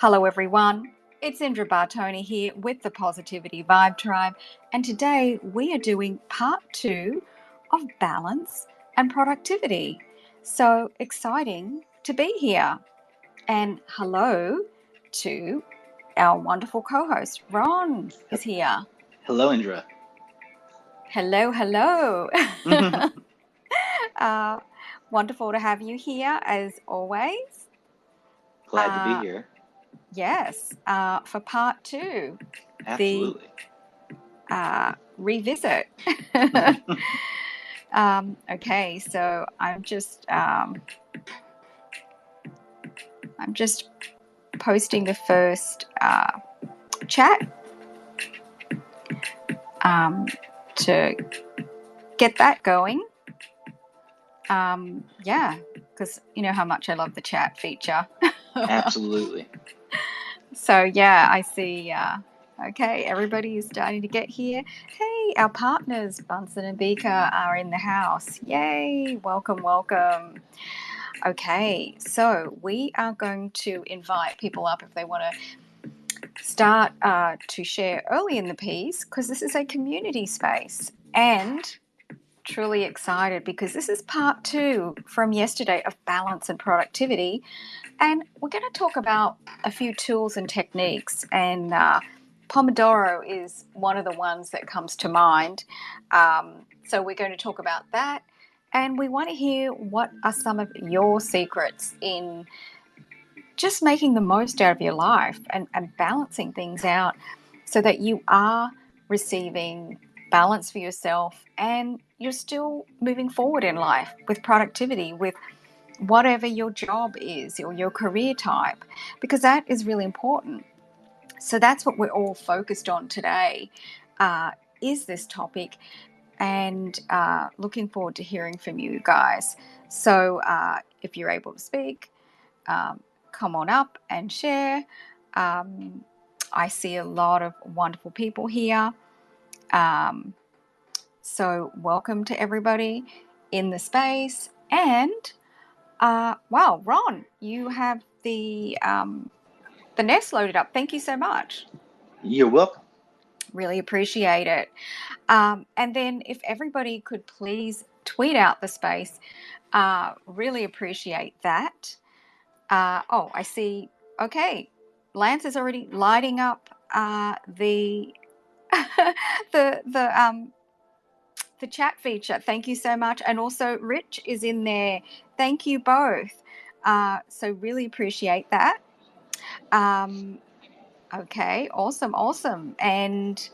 Hello, everyone. It's Indra Bartona here with the Positivity Vibe Tribe, and today we are doing part 2 of balance and productivity. So exciting to be here. And hello to our wonderful co host, Ron, is here. Hello, Indra. Hello, hello. uh, Wonderful to have you here as always. Glad to be here. Yes, for part 2. The Absolutely. revisit. Okay, so I'm just posting the first chat to get that going. Yeah, because you know how much I love the chat feature. Absolutely. So yeah, I see. Okay, everybody is starting to get here. Hey, our partners, Bunsen and Beaker, are in the house. Yay! Welcome, welcome. Okay, so we are going to invite people up if they want to start to share early in the piece, because this is a community space, and truly excited because this is part 2 from yesterday of balance and productivity. And we're going to talk about a few tools and techniques, and Pomodoro is one of the ones that comes to mind. So we're going to talk about that, and we want to hear what are some of your secrets in just making the most out of your life and balancing things out so that you are receiving balance for yourself and you're still moving forward in life with productivity, with whatever your job is or your career type, because that is really important. So that's what we're all focused on today, is this topic, and looking forward to hearing from you guys. So if you're able to speak, come on up and share. I see a lot of wonderful people here. So welcome to everybody in the space. And wow, Ron, you have the nest loaded up. Thank you so much. You're welcome. Really appreciate it. And then if everybody could please tweet out the space, really appreciate that. Oh, I see. Okay, Lance is already lighting up the the the chat feature. Thank you so much, and also Rich is in there. Thank you both. So really appreciate that. Okay, awesome, awesome, and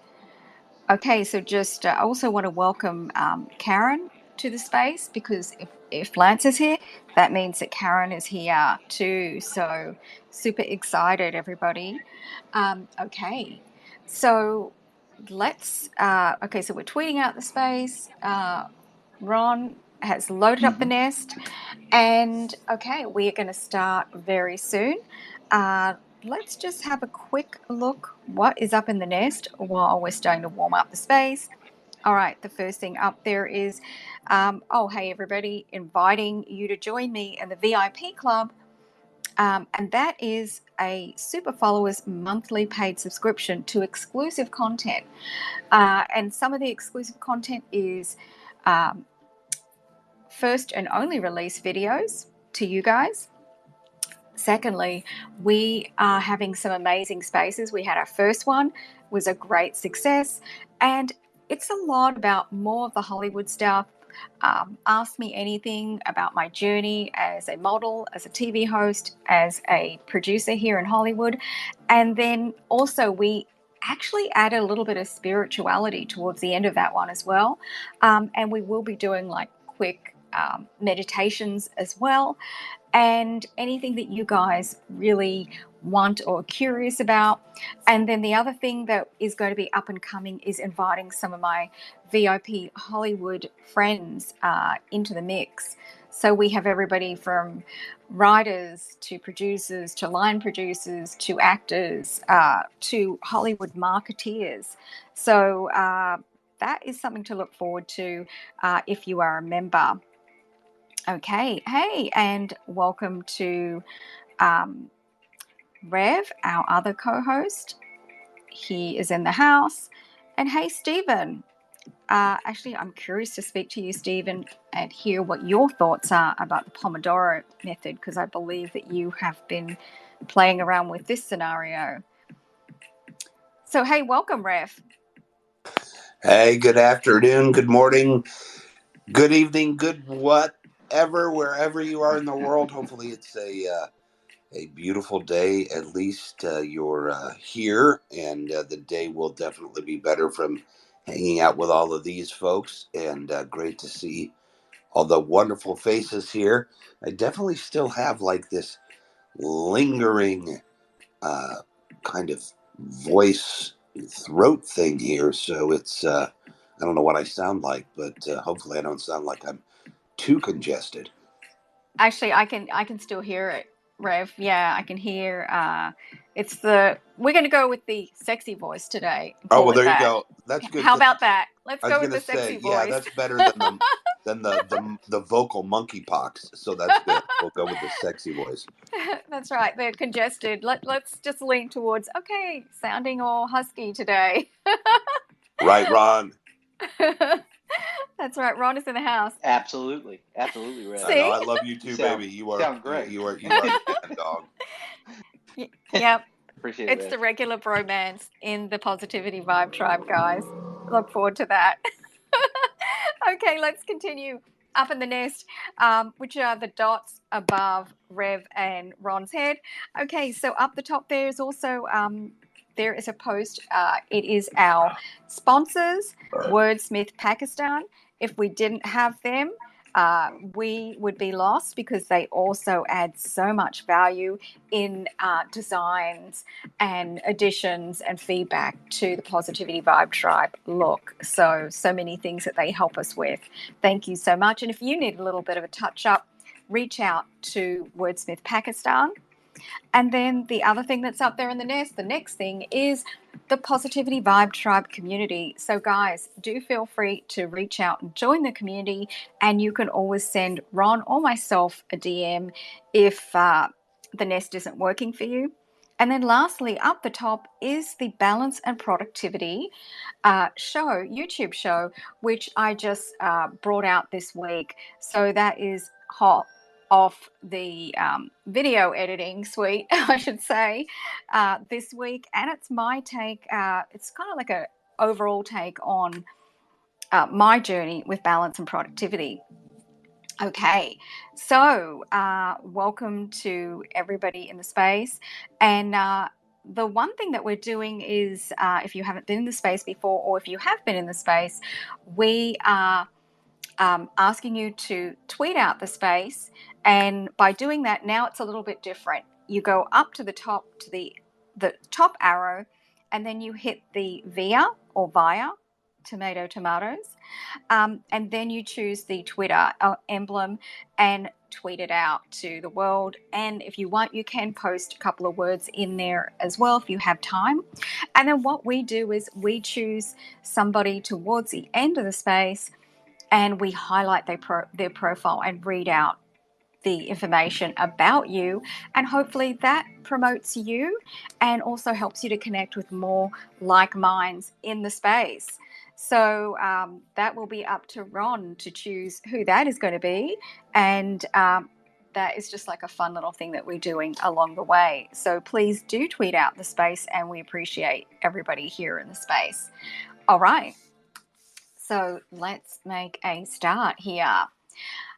okay, so just I also want to welcome Karen to the space, because if Lance is here, that means that Karen is here too. So super excited, everybody. Okay, so let's, okay, so we're tweeting out the space. Ron has loaded up the Mm-hmm. nest, and okay, we are going to start very soon. Let's just have a quick look what is up in the nest while we're starting to warm up the space. All right, the first thing up there is, oh, hey, everybody, inviting you to join me in the VIP club. And that is a Super Followers monthly paid subscription to exclusive content. And some of the exclusive content is first and only release videos to you guys. Secondly, we are having some amazing spaces. We had our first one, was a great success, and it's a lot about more of the Hollywood stuff. Ask me anything about my journey as a model, as a TV host, as a producer here in Hollywood. And then also we actually added a little bit of spirituality towards the end of that one as well. And we will be doing like quick meditations as well, and anything that you guys really want or curious about. And then the other thing that is going to be up and coming is inviting some of my VIP Hollywood friends into the mix. So we have everybody from writers to producers to line producers to actors to Hollywood marketeers. So that is something to look forward to if you are a member. Okay, hey, and welcome to Rev, our other co-host. He is in the house. And hey, Stephen. Actually, I'm curious to speak to you, Stephen, and hear what your thoughts are about the Pomodoro method, because I believe that you have been playing around with this scenario. So, hey, welcome, Rev. Hey, good afternoon, good morning, good evening, good whatever, wherever you are in the world. Hopefully it's a beautiful day. At least you're here, and the day will definitely be better from hanging out with all of these folks. And great to see all the wonderful faces here. I definitely still have like this lingering uh, kind of voice throat thing here, so it's I don't know what I sound like, but hopefully I don't sound like I'm too congested. Actually, I can still hear it, Rev. Yeah, I can hear. We're going to go with the sexy voice today and Oh call well, it there you that. go. That's good How because about that? Let's I was go with gonna the sexy say, yeah, voice. that's better than the vocal monkeypox. So that's good. We'll go with the sexy voice. That's right. They're congested. Let's just lean towards okay, sounding all husky today. Right, Ron? That's right. Ron is in the house. Absolutely, I Rev. know. See? I love you You too, baby. sound You great. you are you are the man, dog. Yep. Appreciate it, It's the Rev. regular bromance in the Positivity Vibe Tribe, guys. Look forward to that. Okay, let's continue. Up in the nest, which are the dots above Rev and Ron's head. Okay, so up the top there is also there is a post. It is our sponsors, Wordsmith Pakistan. If we didn't have them, we would be lost because they also add so much value in designs and additions and feedback to the Positivity Vibe Tribe look. So many things that they help us with. Thank you so much. And if you need a little bit of a touch up, reach out to Wordsmith Pakistan. And then the other thing that's up there in the nest, the next thing is the Positivity Vibe Tribe community. So, guys, do feel free to reach out and join the community. And you can always send Ron or myself a DM if the nest isn't working for you. And then lastly, up the top is the Balance and Productivity YouTube show, which I just brought out this week. So that is hot off the video editing suite, I should say, this week. And it's my take. It's kind of like a overall take on my journey with balance and productivity. Okay, so welcome to everybody in the space. And the one thing that we're doing is if you haven't been in the space before, or if you have been in the space, we are asking you to tweet out the space. And by doing that, now it's a little bit different. You go up to the top to the top arrow, and then you hit the via tomatoes, and then you choose the Twitter emblem and tweet it out to the world. And if you want, you can post a couple of words in there as well if you have time. And then what we do is we choose somebody towards the end of the space, and we highlight their profile and read out the information about you, and hopefully that promotes you and also helps you to connect with more like minds in the space. So that will be up to Ron to choose who that is going to be, and that is just like a fun little thing that we're doing along the way. So please do tweet out the space, and we appreciate everybody here in the space. All right, so let's make a start here.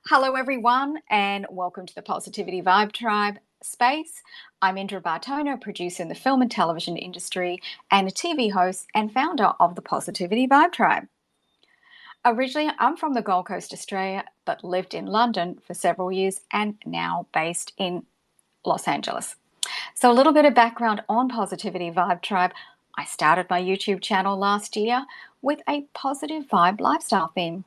Hello, everyone, and welcome to the Positivity Vibe Tribe space. I'm Indra Bartona, producer in the film and television industry, and a TV host and founder of the Positivity Vibe Tribe. Originally, I'm from the Gold Coast, Australia, but lived in London for several years and now based in Los Angeles. So, a little bit of background on Positivity Vibe Tribe. I started my YouTube channel last year with a positive vibe lifestyle theme,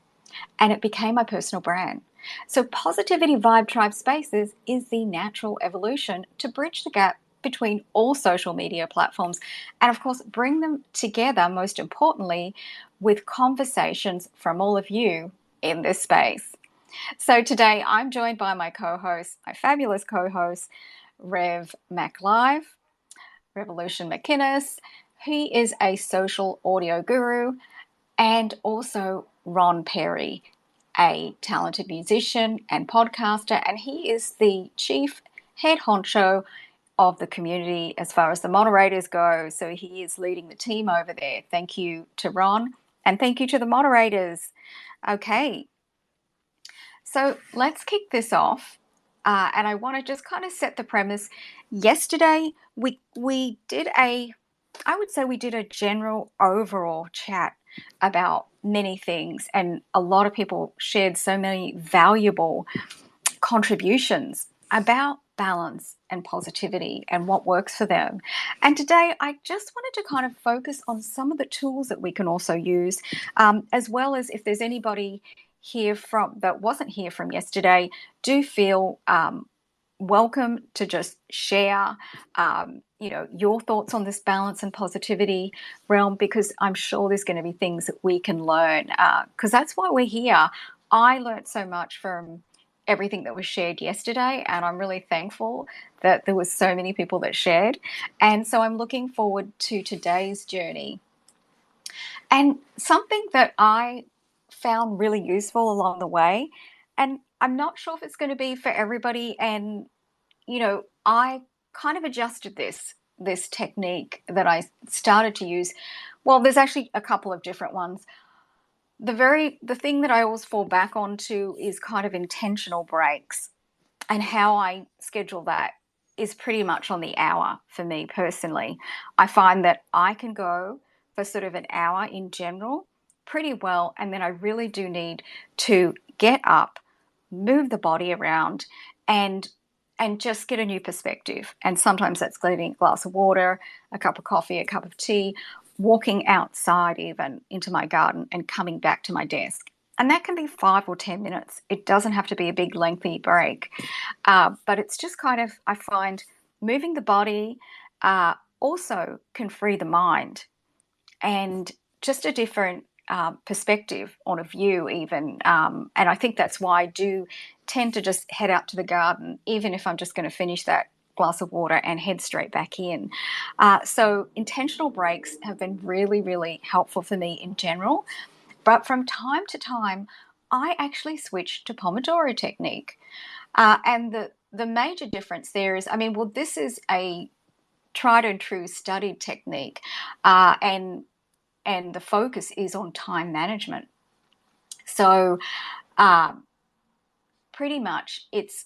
and it became my personal brand. So Positivity Vibe Tribe Spaces is the natural evolution to bridge the gap between all social media platforms and, of course, bring them together, most importantly, with conversations from all of you in this space. So today I'm joined by my co-host, my fabulous co-host, Rev MacLive. Revolution McInnes. He is a social audio guru, and also Ron Perry, a talented musician and podcaster, and he is the chief head honcho of the community as far as the moderators go. So he is leading the team over there. Thank you to Ron, and thank you to the moderators. Okay, so let's kick this off. And I want to just kind of set the premise. Yesterday, we did I would say we did a general overall chat about many things, and a lot of people shared so many valuable contributions about balance and positivity and what works for them. And today I just wanted to kind of focus on some of the tools that we can also use, as well as if there's anybody here from that wasn't here from yesterday, do feel welcome to just share your thoughts on this balance and positivity realm, because I'm sure there's going to be things that we can learn, because that's why we're here. I learned so much from everything that was shared yesterday, and I'm really thankful that there was so many people that shared. And so I'm looking forward to today's journey. And something that I found really useful along the way, and I'm not sure if it's going to be for everybody, and I kind of adjusted this technique that I started to use. Well, there's actually a couple of different ones. The thing that I always fall back onto is kind of intentional breaks, and how I schedule that is pretty much on the hour for me personally. I find that I can go for sort of an hour in general pretty well, and then I really do need to get up, move the body around, and just get a new perspective. And sometimes that's getting a glass of water, a cup of coffee, a cup of tea, walking outside even into my garden, and coming back to my desk. And that can be 5 or 10 minutes. It doesn't have to be a big lengthy break. But it's just kind of, I find moving the body also can free the mind, and just a different perspective on a view even. And I think that's why I do tend to just head out to the garden, even if I'm just going to finish that glass of water and head straight back in. So intentional breaks have been really, really helpful for me in general. But from time to time, I actually switch to Pomodoro technique. And the major difference there is, this is a tried and true studied technique, and the focus is on time management. So pretty much it's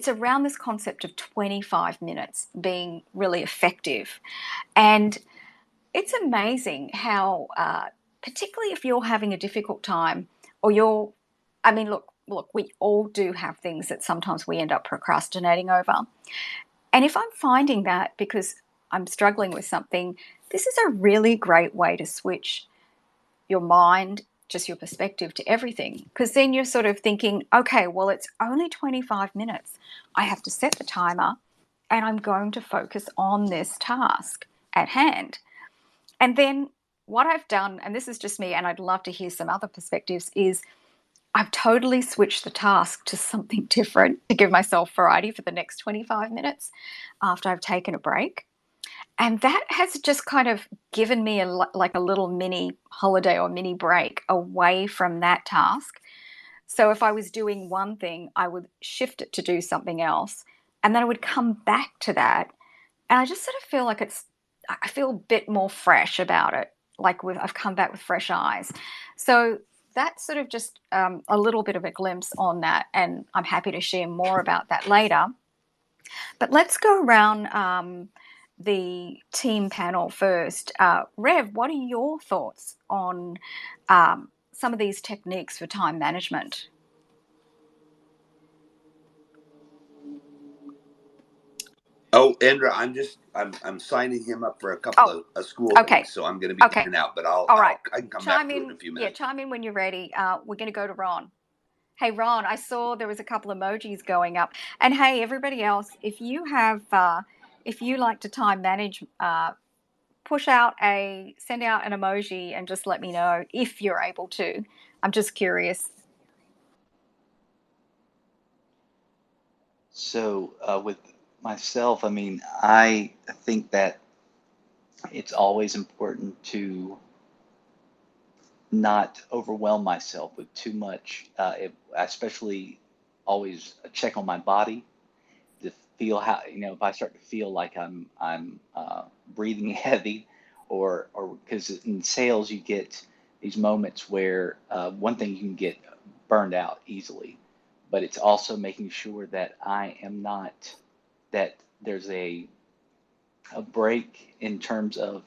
around this concept of 25 minutes being really effective. And it's amazing how, particularly if you're having a difficult time, or look, we all do have things that sometimes we end up procrastinating over. And if I'm finding that because I'm struggling with something, this is a really great way to switch your mind, just your perspective to everything. Because then you're sort of thinking, okay, well, it's only 25 minutes. I have to set the timer, and I'm going to focus on this task at hand. And then what I've done, and this is just me, and I'd love to hear some other perspectives, is I've totally switched the task to something different to give myself variety for the next 25 minutes after I've taken a break. And that has just kind of given me like a little mini holiday or mini break away from that task. So if I was doing one thing, I would shift it to do something else, and then I would come back to that. And I just sort of feel like I feel a bit more fresh about it, like I've come back with fresh eyes. So that's sort of just a little bit of a glimpse on that, and I'm happy to share more about that later. But let's go around the team panel first. Rev, what are your thoughts on some of these techniques for time management? Oh, Indra, I'm signing him up for a couple of school things, so I'm going to be in and out. But I can come back to it in a few minutes. Yeah, chime in when you're ready. We're going to go to Ron. Hey, Ron, I saw there was a couple emojis going up. And hey, everybody else, if you like to time manage, send out an emoji and just let me know if you're able to. I'm just curious. So with myself, I think that it's always important to not overwhelm myself with too much. I especially always check on my body to feel how, if I start to feel like I'm breathing heavy, or because in sales you get these moments where one thing, you can get burned out easily, but it's also making sure that I am not, that there's a break in terms of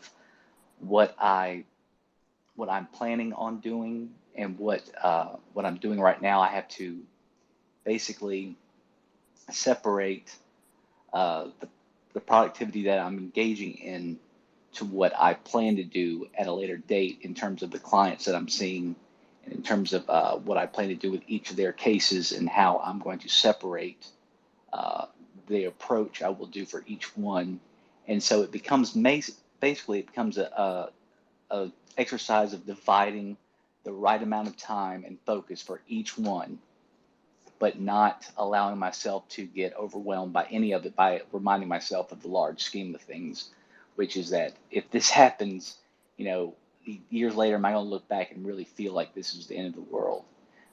what I what I'm planning on doing, and what I'm doing right now. I have to basically separate the productivity that I'm engaging in to what I plan to do at a later date in terms of the clients that I'm seeing, and in terms of what I plan to do with each of their cases, and how I'm going to separate uh, the approach I will do for each one. And so it becomes basically it becomes a exercise of dividing the right amount of time and focus for each one, but not allowing myself to get overwhelmed by any of it, by reminding myself of the large scheme of things, which is that if this happens, you know, years later, am I going to look back and really feel like this is the end of the world?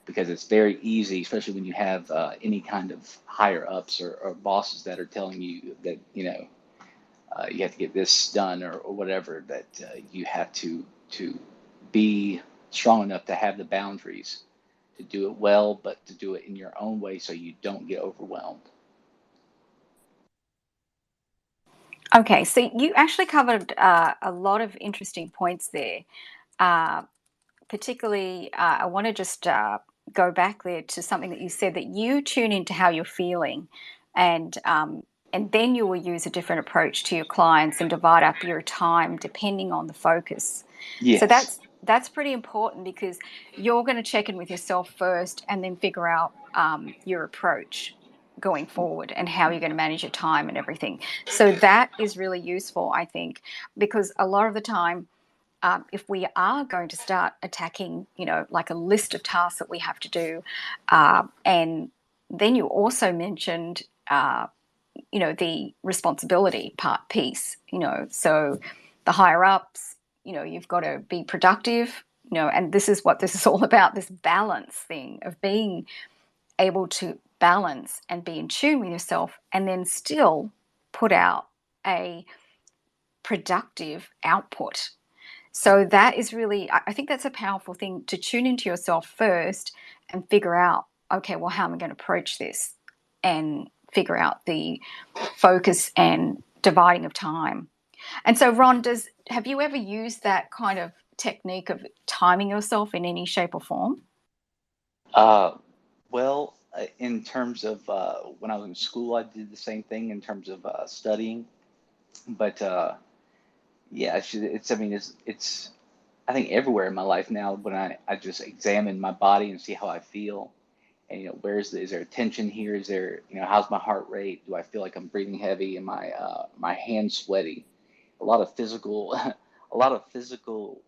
Because it's very easy, especially when you have any kind of higher ups, or bosses that are telling you that, you have to get this done, or whatever, that you have to be strong enough to have the boundaries to do it well, but to do it in your own way so you don't get overwhelmed. Okay, so you actually covered a lot of interesting points there. Uh, Particularly, I want to just go back there to something that you said, that you tune into how you're feeling, and then you will use a different approach to your clients and divide up your time depending on the focus. So Yes. that's pretty important, because you're going to check in with yourself first and then figure out your approach going forward and how you're going to manage your time and everything. So that is really useful, I think, because a lot of the time, if we are going to start attacking, like a list of tasks that we have to do, and then you also mentioned, the responsibility piece, so the higher ups, you've got to be productive, and this is what this is all about, this balance thing of being able to balance and be in tune with yourself, and then still put out a productive output. So that is really, I think that's a powerful thing, to tune into yourself first and figure out, okay, well, how am I going to approach this? And figure out the focus and dividing of time. And so, Ron, have you ever used that kind of technique of timing yourself in any shape or form? Uh, well, in terms of when I was in school, I did the same thing in terms of studying. But yeah, I mean, it's, I think everywhere in my life now, when I just examine my body and see how I feel. And, is there tension here? Is there, how's my heart rate? Do I feel like I'm breathing heavy? Am my hands sweaty? A lot of physical, a lot of physical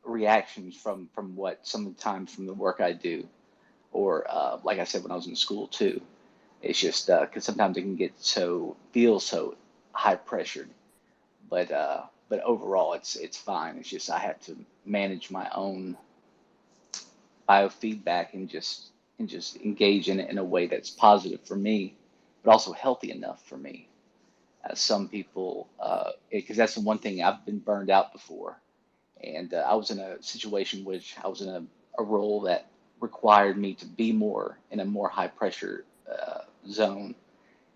reactions from what sometimes from the work I do, or like I said, when I was in school too. It's just because sometimes it can feel so high pressured, but overall it's fine. It's just I have to manage my own biofeedback, and just engage in it in a way that's positive for me, but also healthy enough for me. Some people, because that's the one thing, I've been burned out before, and I was in a situation which I was in a role that required me to be more in a more high pressure zone,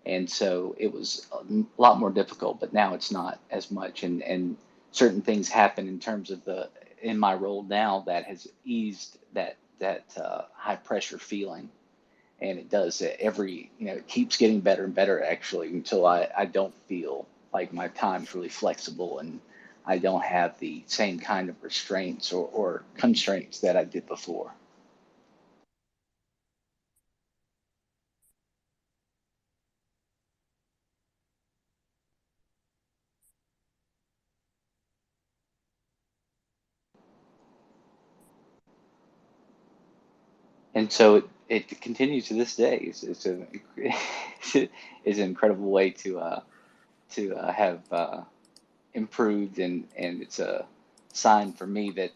and so it was a lot more difficult. But now it's not as much, and certain things happen in terms of the in my role now that has eased that high pressure feeling, and it does it it keeps getting better and better, actually, until I don't feel like my time's really flexible, and I don't have the same kind of restraints or constraints that I did before. And so it continues to this day. It's an incredible way to have. improved, and it's a sign for me that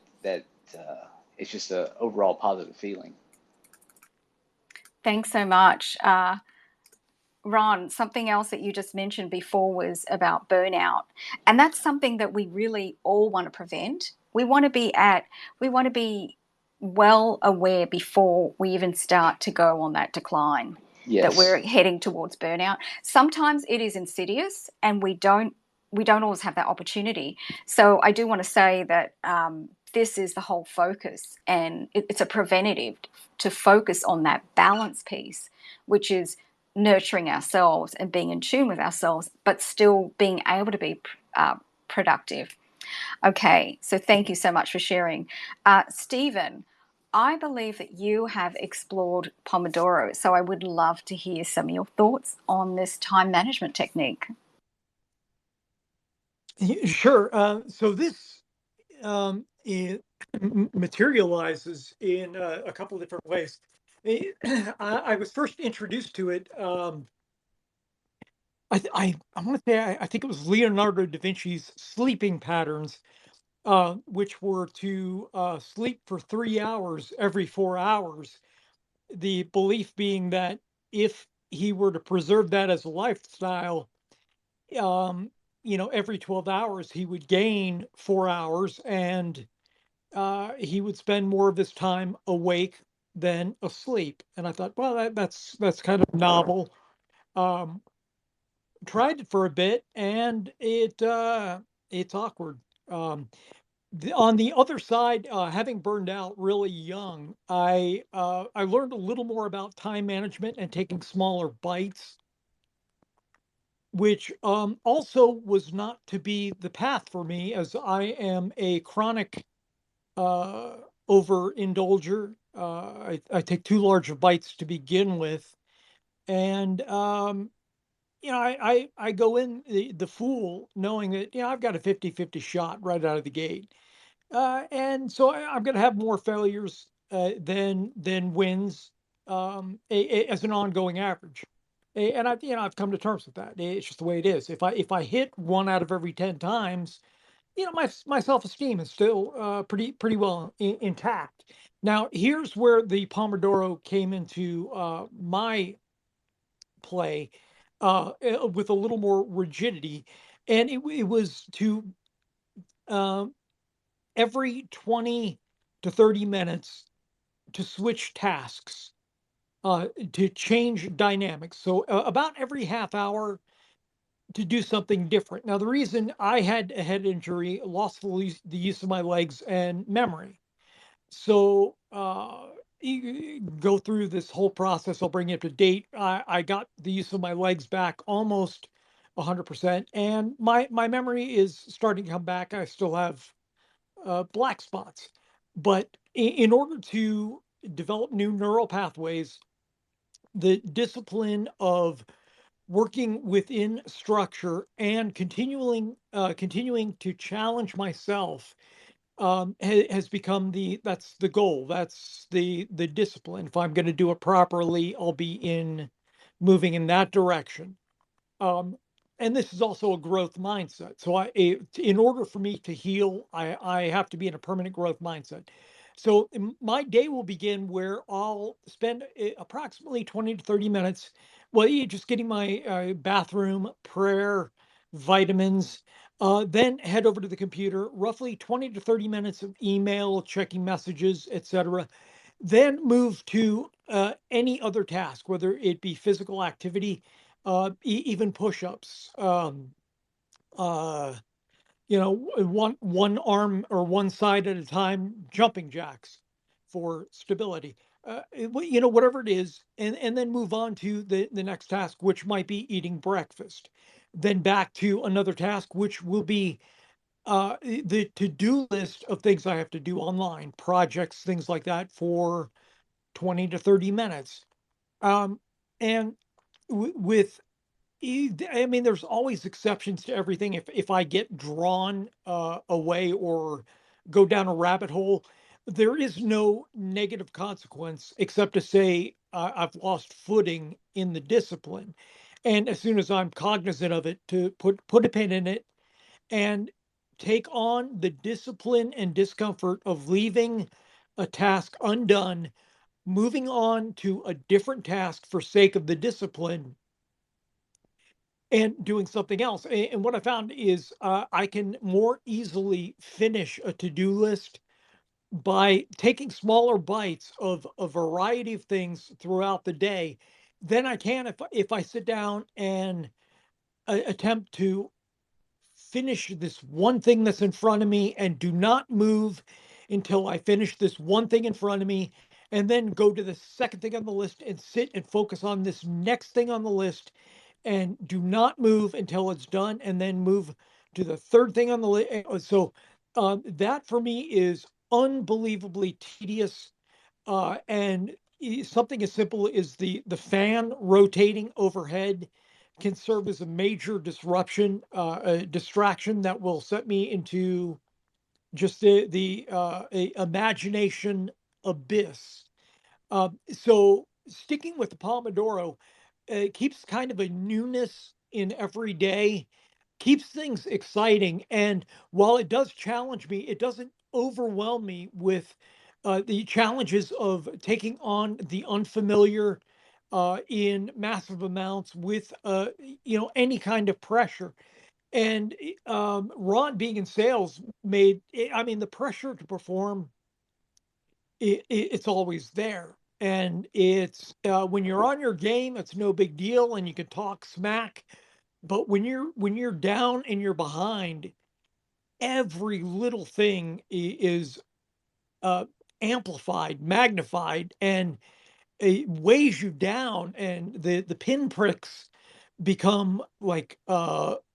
it's just a overall positive feeling. Thanks so much. Ron, something else that you just mentioned before was about burnout. And that's something that we really all want to prevent. We want to be well aware before we even start to go on that decline, that Yes. we're heading towards burnout. Sometimes it is insidious and we don't always have that opportunity. So I do want to say that this is the whole focus, and it's a preventative to focus on that balance piece, which is nurturing ourselves and being in tune with ourselves, but still being able to be productive. Okay, so thank you so much for sharing. Stephen, I believe that you have explored Pomodoro, so I would love to hear some of your thoughts on this time management technique. Sure. So this it materializes in a couple of different ways. I was first introduced to it. I want to say I think it was Leonardo da Vinci's sleeping patterns, which were to sleep for 3 hours every 4 hours. The belief being that if he were to preserve that as a lifestyle, um, every 12 hours he would gain 4 hours, and he would spend more of his time awake than asleep. And I thought, well, that's kind of novel. Um, Tried it for a bit, and it's awkward. Um, on the other side, having burned out really young, I learned a little more about time management and taking smaller bites, which also was not to be the path for me, as I am a chronic uh, overindulger. I take too large of bites to begin with, and I go in the fool knowing that I've got a 50-50 shot right out of the gate, and so I'm going to have more failures than wins, as an ongoing average. And I've come to terms with that. It's just the way it is. If I hit one out of every 10 times, my self-esteem is still pretty well intact. Now, here's where the Pomodoro came into my play, with a little more rigidity, and it was to um, every 20 to 30 minutes to switch tasks, to change dynamics. So about every half hour to do something different. Now, the reason I had a head injury, lost the use of my legs and memory. So you go through this whole process. I'll bring you up to date. I got the use of my legs back almost 100%, and my memory is starting to come back. I still have black spots, but in order to develop new neural pathways, the discipline of working within structure and continuing to challenge myself has become that's the goal. That's the discipline. If I'm going to do it properly, I'll be moving in that direction. Um, and this is also a growth mindset. So in order for me to heal, I have to be in a permanent growth mindset. So my day will begin where I'll spend approximately 20 to 30 minutes, well, just getting my bathroom, prayer, vitamins, then head over to the computer, roughly 20 to 30 minutes of email, checking messages, etc. Then move to any other task, whether it be physical activity, even push-ups, uh, one arm or one side at a time, jumping jacks for stability. Whatever it is, and then move on to the next task, which might be eating breakfast. Then back to another task, which will be the to-do list of things I have to do online, projects, things like that, for 20 to 30 minutes. Um, and with I mean, there's always exceptions to everything. If I get drawn away or go down a rabbit hole, there is no negative consequence except to say I've lost footing in the discipline. And as soon as I'm cognizant of it, to put a pin in it and take on the discipline and discomfort of leaving a task undone, moving on to a different task for sake of the discipline, and doing something else. And what I found is I can more easily finish a to-do list by taking smaller bites of a variety of things throughout the day than I can if I sit down and attempt to finish this one thing that's in front of me and do not move until I finish this one thing in front of me, and then go to the second thing on the list and sit and focus on this next thing on the list and do not move until it's done, and then move to the third thing on the list. So that for me is unbelievably tedious. And something as simple as the fan rotating overhead can serve as a major disruption, a distraction that will set me into just the imagination abyss. So sticking with the Pomodoro keeps kind of a newness in every day, keeps things exciting. And while it does challenge me, it doesn't overwhelm me with the challenges of taking on the unfamiliar in massive amounts with any kind of pressure. And Ron being in sales I mean, the pressure to perform, it's always there. And it's when you're on your game, it's no big deal, and you can talk smack. But when you're down and you're behind, every little thing is uh, amplified, magnified, and it weighs you down. And the pinpricks become like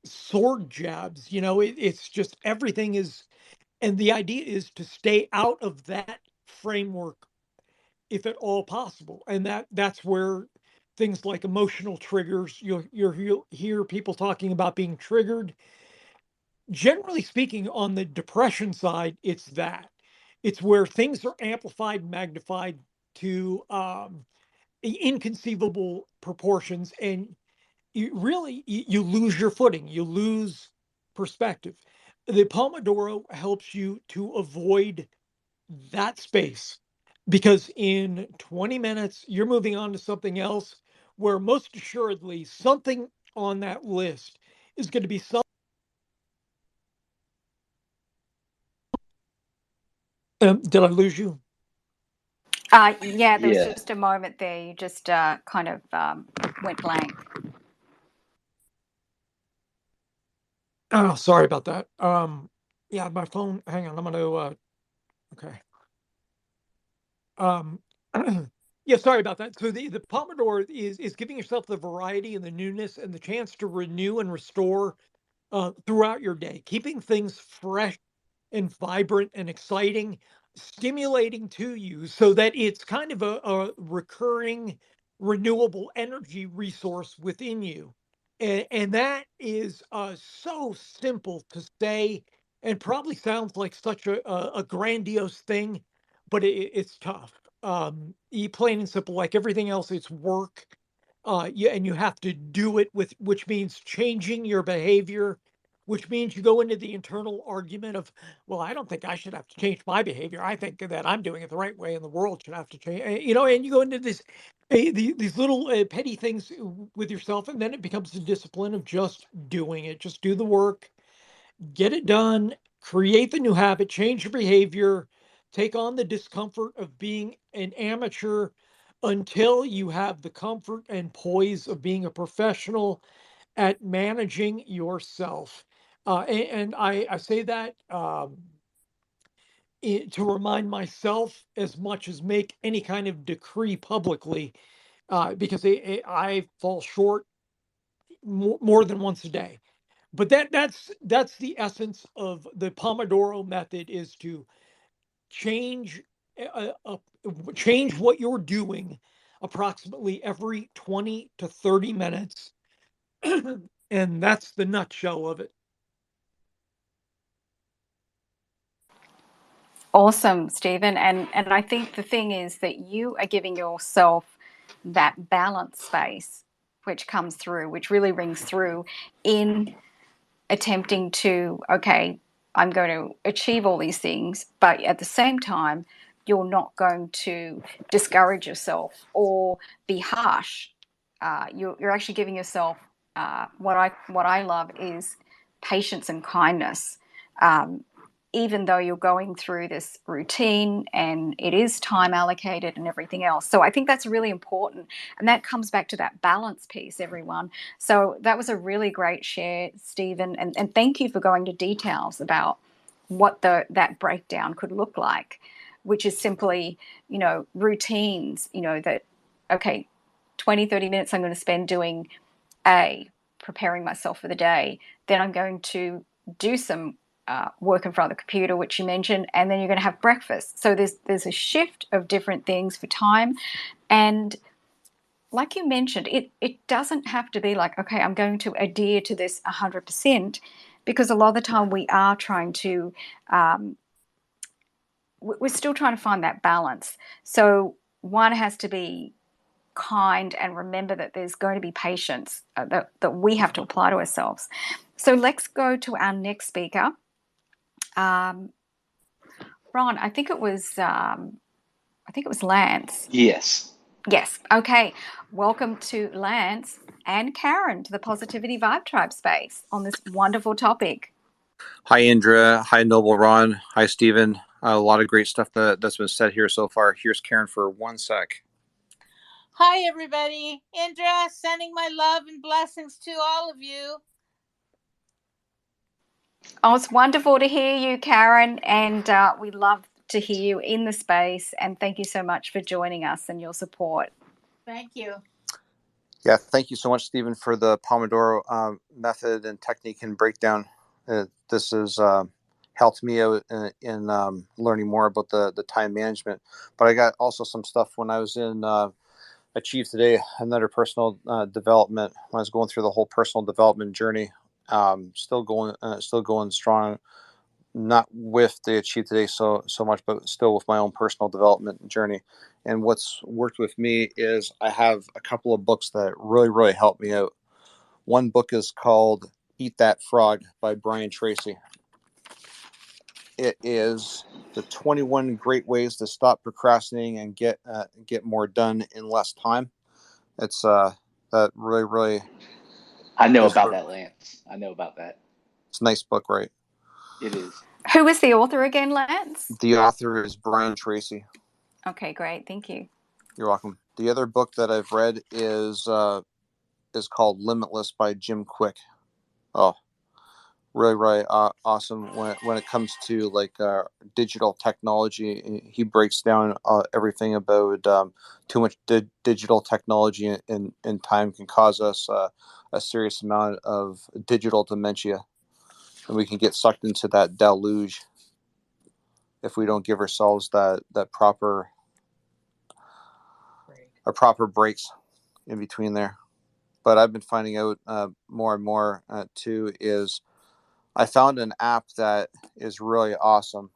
sword jabs. It's just everything is, and the idea is to stay out of that framework if at all possible. And that's where things like emotional triggers, you'll hear people talking about being triggered. Generally speaking, on the depression side, it's where things are amplified, magnified to inconceivable proportions, and you lose your footing, you lose perspective. The Pomodoro helps you to avoid that space, because in 20 minutes you're moving on to something else, where most assuredly something on that list is going to be something. Did I lose you? Yeah, there was Yeah. just a moment there. You just kind of went blank. Oh, sorry about that. Yeah, my phone, hang on, I'm going to okay. um yeah, sorry about that. So the Pomodoro is giving yourself the variety and the newness and the chance to renew and restore throughout your day, keeping things fresh and vibrant and exciting, stimulating to you, so that it's kind of a recurring, renewable energy resource within you. And that is so simple to say, and probably sounds like such a grandiose thing, but it's tough. Plain and simple, like everything else, it's work. And you have to do it with, which means changing your behavior, which means you go into the internal argument of, well, I don't think I should have to change my behavior. I think that I'm doing it the right way, and the world should have to change. And you go into these little petty things with yourself, and then it becomes the discipline of just doing it. Just do the work, get it done, create the new habit, change your behavior, take on the discomfort of being an amateur until you have the comfort and poise of being a professional at managing yourself. And I say that to remind myself as much as make any kind of decree publicly, because I fall short more than once a day. But that's the essence of the Pomodoro method, is to change change what you're doing approximately every 20 to 30 minutes. And that's the nutshell of it. Awesome, Stephen. And I think the thing is that you are giving yourself that balance space, which comes through, which really rings through in attempting to, okay, I'm going to achieve all these things, but at the same time, you're not going to discourage yourself or be harsh. You're actually giving yourself what I love is patience and kindness. Even though you're going through this routine and it is time allocated and everything else. So I think that's really important. And that comes back to that balance piece, everyone. So that was a really great share, Stephen. And thank you for going to details about what that breakdown could look like, which is simply, routines, that, okay, 20, 30 minutes I'm going to spend doing preparing myself for the day. Then I'm going to do some work in front of the computer, which you mentioned, and then you're going to have breakfast. So there's a shift of different things for time. And like you mentioned, it doesn't have to be like, okay, I'm going to adhere to this 100%, because a lot of the time we are trying to, we're still trying to find that balance. So one has to be kind and remember that there's going to be patience that we have to apply to ourselves. So let's go to our next speaker. Ron, I think it was Lance. Yes. Yes. Okay. Welcome to Lance and Karen to the Positivity Vibe Tribe space on this wonderful topic. Hi, Indra. Hi, Noble Ron. Hi, Stephen. A lot of great stuff that's been said here so far. Here's Karen for 1 sec. Hi, everybody. Indra, sending my love and blessings to all of you. Oh, it's wonderful to hear you, Karen, and we love to hear you in the space. And thank you so much for joining us and your support. Thank you. Yeah, thank you so much, Stephen, for the Pomodoro method and technique and breakdown. This has helped me out in learning more about the time management. But I got also some stuff when I was in Achieve Today, another personal development. When I was going through the whole personal development journey, still going strong. Not with the Achieve Today so much, but still with my own personal development journey. And what's worked with me is I have a couple of books that really helped me out. One book is called Eat That Frog by Brian Tracy. It is the 21 great ways to stop procrastinating and get more done in less time. It's that really I know about that, Lance. I know about that. It's a nice book, right? It is. Who is the author again, Lance? The author is Brian Tracy. Okay, great. Thank you. You're welcome. The other book that I've read is called Limitless by Jim Quick. Oh, really awesome when it comes to like digital technology. He breaks down everything about too much digital technology in time can cause us a serious amount of digital dementia, and we can get sucked into that deluge if we don't give ourselves that proper breaks in between there. But I've been finding out more and more too is I found an app that is really awesome.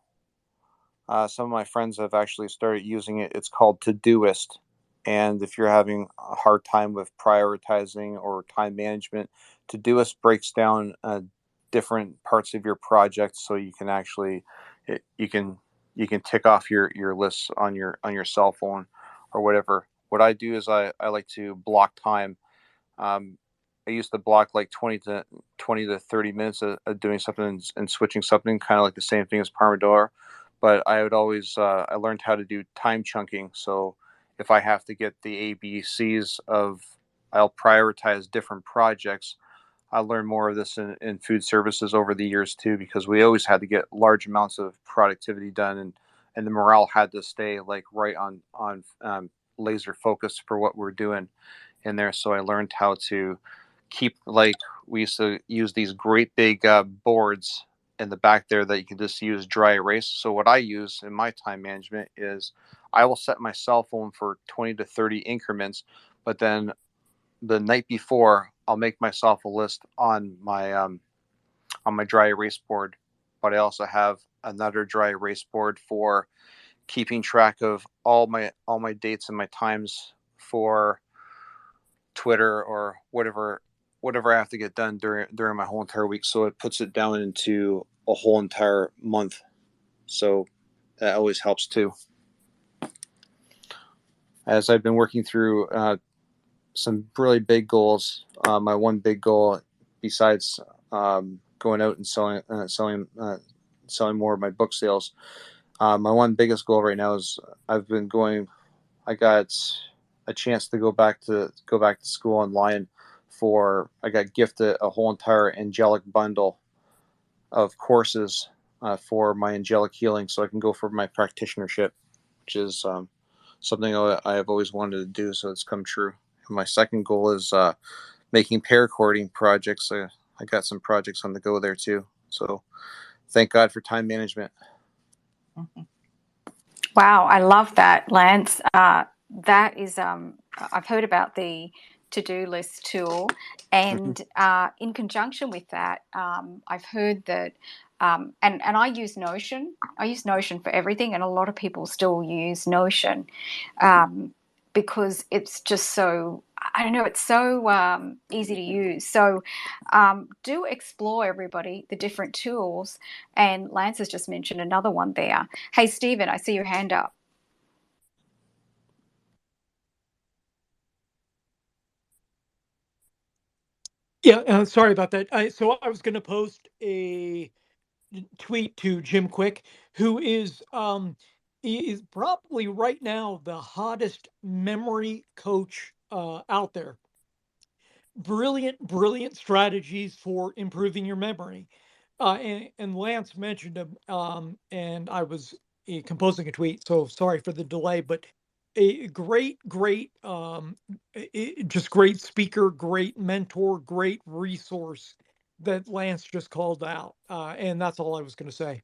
Some of my friends have actually started using it. It's called Todoist. And if you're having a hard time with prioritizing or time management, Todoist breaks down different parts of your project so you can actually you can tick off your lists on your cell phone or whatever. What I do is I like to block time. I used to block like 20 to 30 minutes of doing something and switching something, kind of like the same thing as Pomodoro. But I would always, I learned how to do time chunking. So if I have to get the ABCs of, I'll prioritize different projects. I learned more of this in food services over the years too, because we always had to get large amounts of productivity done, and the morale had to stay like right on laser focused for what we're doing in there. So I learned how to keep, like, we used to use these great big boards in the back there that you can just use dry erase. So what I use in my time management is I will set my cell phone for 20 to 30 increments, but then the night before I'll make myself a list on my dry erase board. But I also have another dry erase board for keeping track of all my dates and my times for Twitter or whatever whatever I have to get done during my whole entire week. So it puts it down into a whole entire month. So that always helps too. As I've been working through some really big goals, my one big goal, besides going out and selling more of my book sales, my one biggest goal right now is I got a chance to go back to school online I got gifted a whole entire angelic bundle of courses for my angelic healing, so I can go for my practitionership, which is something I have always wanted to do. So it's come true. And my second goal is making paracord projects. I got some projects on the go there too. So thank God for time management. Wow, I love that, Lance. That is, I've heard about the to-do list tool, and in conjunction with that, I've heard that, and I use Notion. I use Notion for everything, and a lot of people still use Notion because it's just so, I don't know, it's so easy to use. So do explore, everybody, the different tools. And Lance has just mentioned another one there. Hey, Stephen, I see your hand up. Yeah, sorry about that. So I was going to post a tweet to Jim Quick, who is probably right now the hottest memory coach out there. Brilliant strategies for improving your memory. And Lance mentioned them, and I was composing a tweet, so sorry for the delay, but a just great speaker, great mentor, great resource that Lance just called out. And that's all I was going to say.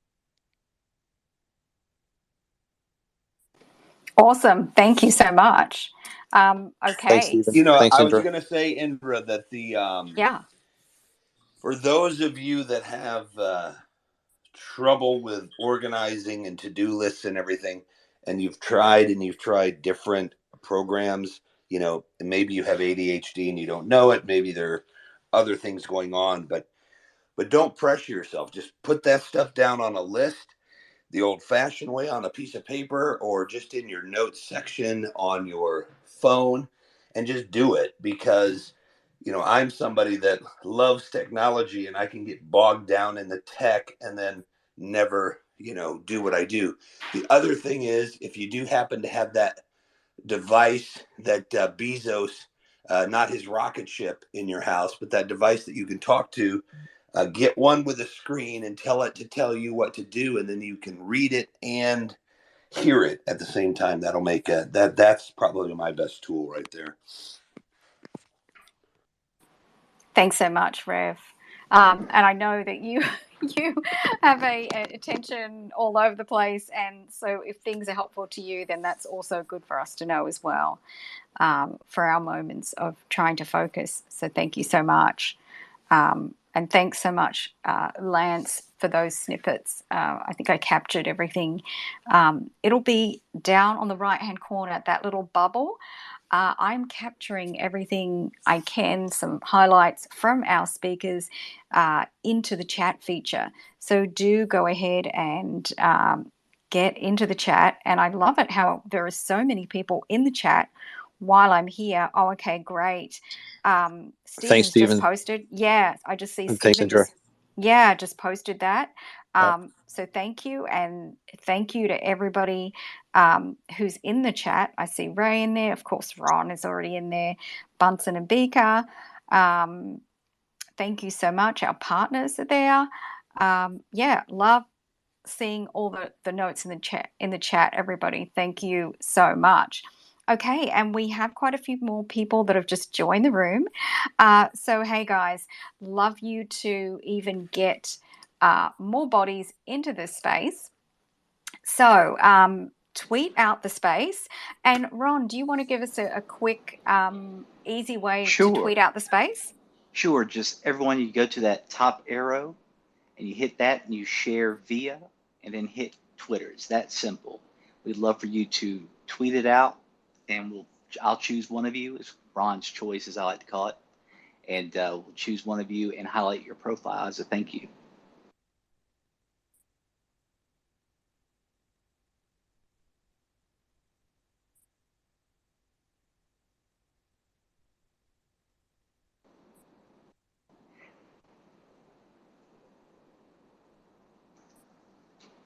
Awesome. Thank you so much. Thanks, Okay. Stephen. Thanks, I was Indra. going to say, Indra, that Yeah. for those of you that have trouble with organizing and to-do lists and everything, and you've tried different programs, and maybe you have ADHD and you don't know it, maybe there are other things going on, but don't pressure yourself. Just put that stuff down on a list, the old-fashioned way, on a piece of paper, or just in your notes section on your phone, and just do it. Because I'm somebody that loves technology, and I can get bogged down in the tech and then never do what I do. The other thing is, if you do happen to have that device that Bezos, not his rocket ship in your house, but that device that you can talk to, get one with a screen and tell it to tell you what to do, and then you can read it and hear it at the same time. That'll make that's probably my best tool right there. Thanks so much, Rev. And I know that you have a attention all over the place, and so if things are helpful to you, then that's also good for us to know as well, for our moments of trying to focus. So thank you so much. And thanks so much, Lance, for those snippets. I think I captured everything. It'll be down on the right-hand corner, that little bubble. I'm capturing everything I can, some highlights from our speakers, into the chat feature. So do go ahead and get into the chat. And I love it how there are so many people in the chat while I'm here. Oh, okay, great. Stephen's just posted. Yeah, I just see Stephen just posted that. So thank you, and thank you to everybody who's in the chat. I see Ray in there. Of course, Ron is already in there. Bunsen and Beaker. Thank you so much. Our partners are there. Love seeing all the notes in the chat, everybody. Thank you so much. Okay, and we have quite a few more people that have just joined the room. So hey guys, love you to even get more bodies into this space. So tweet out the space. And Ron, do you want to give us a quick, easy way to tweet out the space? Sure. Just everyone, you go to that top arrow and you hit that and you share via and then hit Twitter. It's that simple. We'd love for you to tweet it out, and I'll choose one of you. It's Ron's choice, as I like to call it. and we'll choose one of you and highlight your profile as a thank you.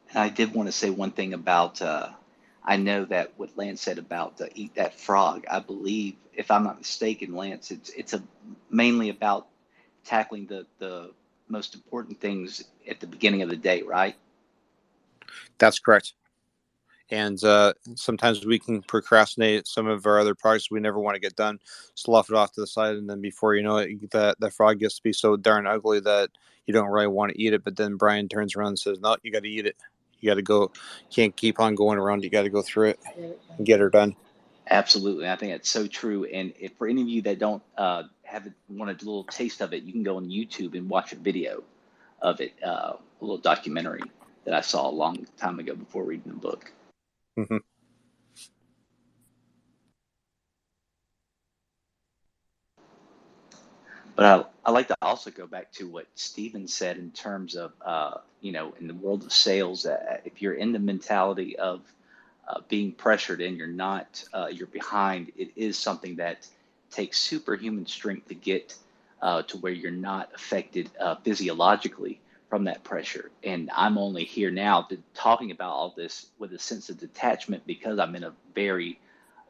And I did want to say one thing about, I know that what Lance said about eat that frog. I believe, if I'm not mistaken, Lance, it's mainly about tackling the most important things at the beginning of the day, right? That's correct. And sometimes we can procrastinate some of our other projects we never want to get done, slough it off to the side, and then before you know it, that frog gets to be so darn ugly that you don't really want to eat it. But then Brian turns around and says, "No, you got to eat it. You got to go. Can't keep on going around. You got to go through it and get her done." Absolutely. I think that's so true. And if, for any of you that don't want a little taste of it, you can go on YouTube and watch a video of it, a little documentary that I saw a long time ago before reading the book. Mm-hmm. But I like to also go back to what Stephen said in terms of, in the world of sales, if you're in the mentality of being pressured and you're behind, it is something that takes superhuman strength to get to where you're not affected physiologically from that pressure. And I'm only here now talking about all this with a sense of detachment because I'm in a very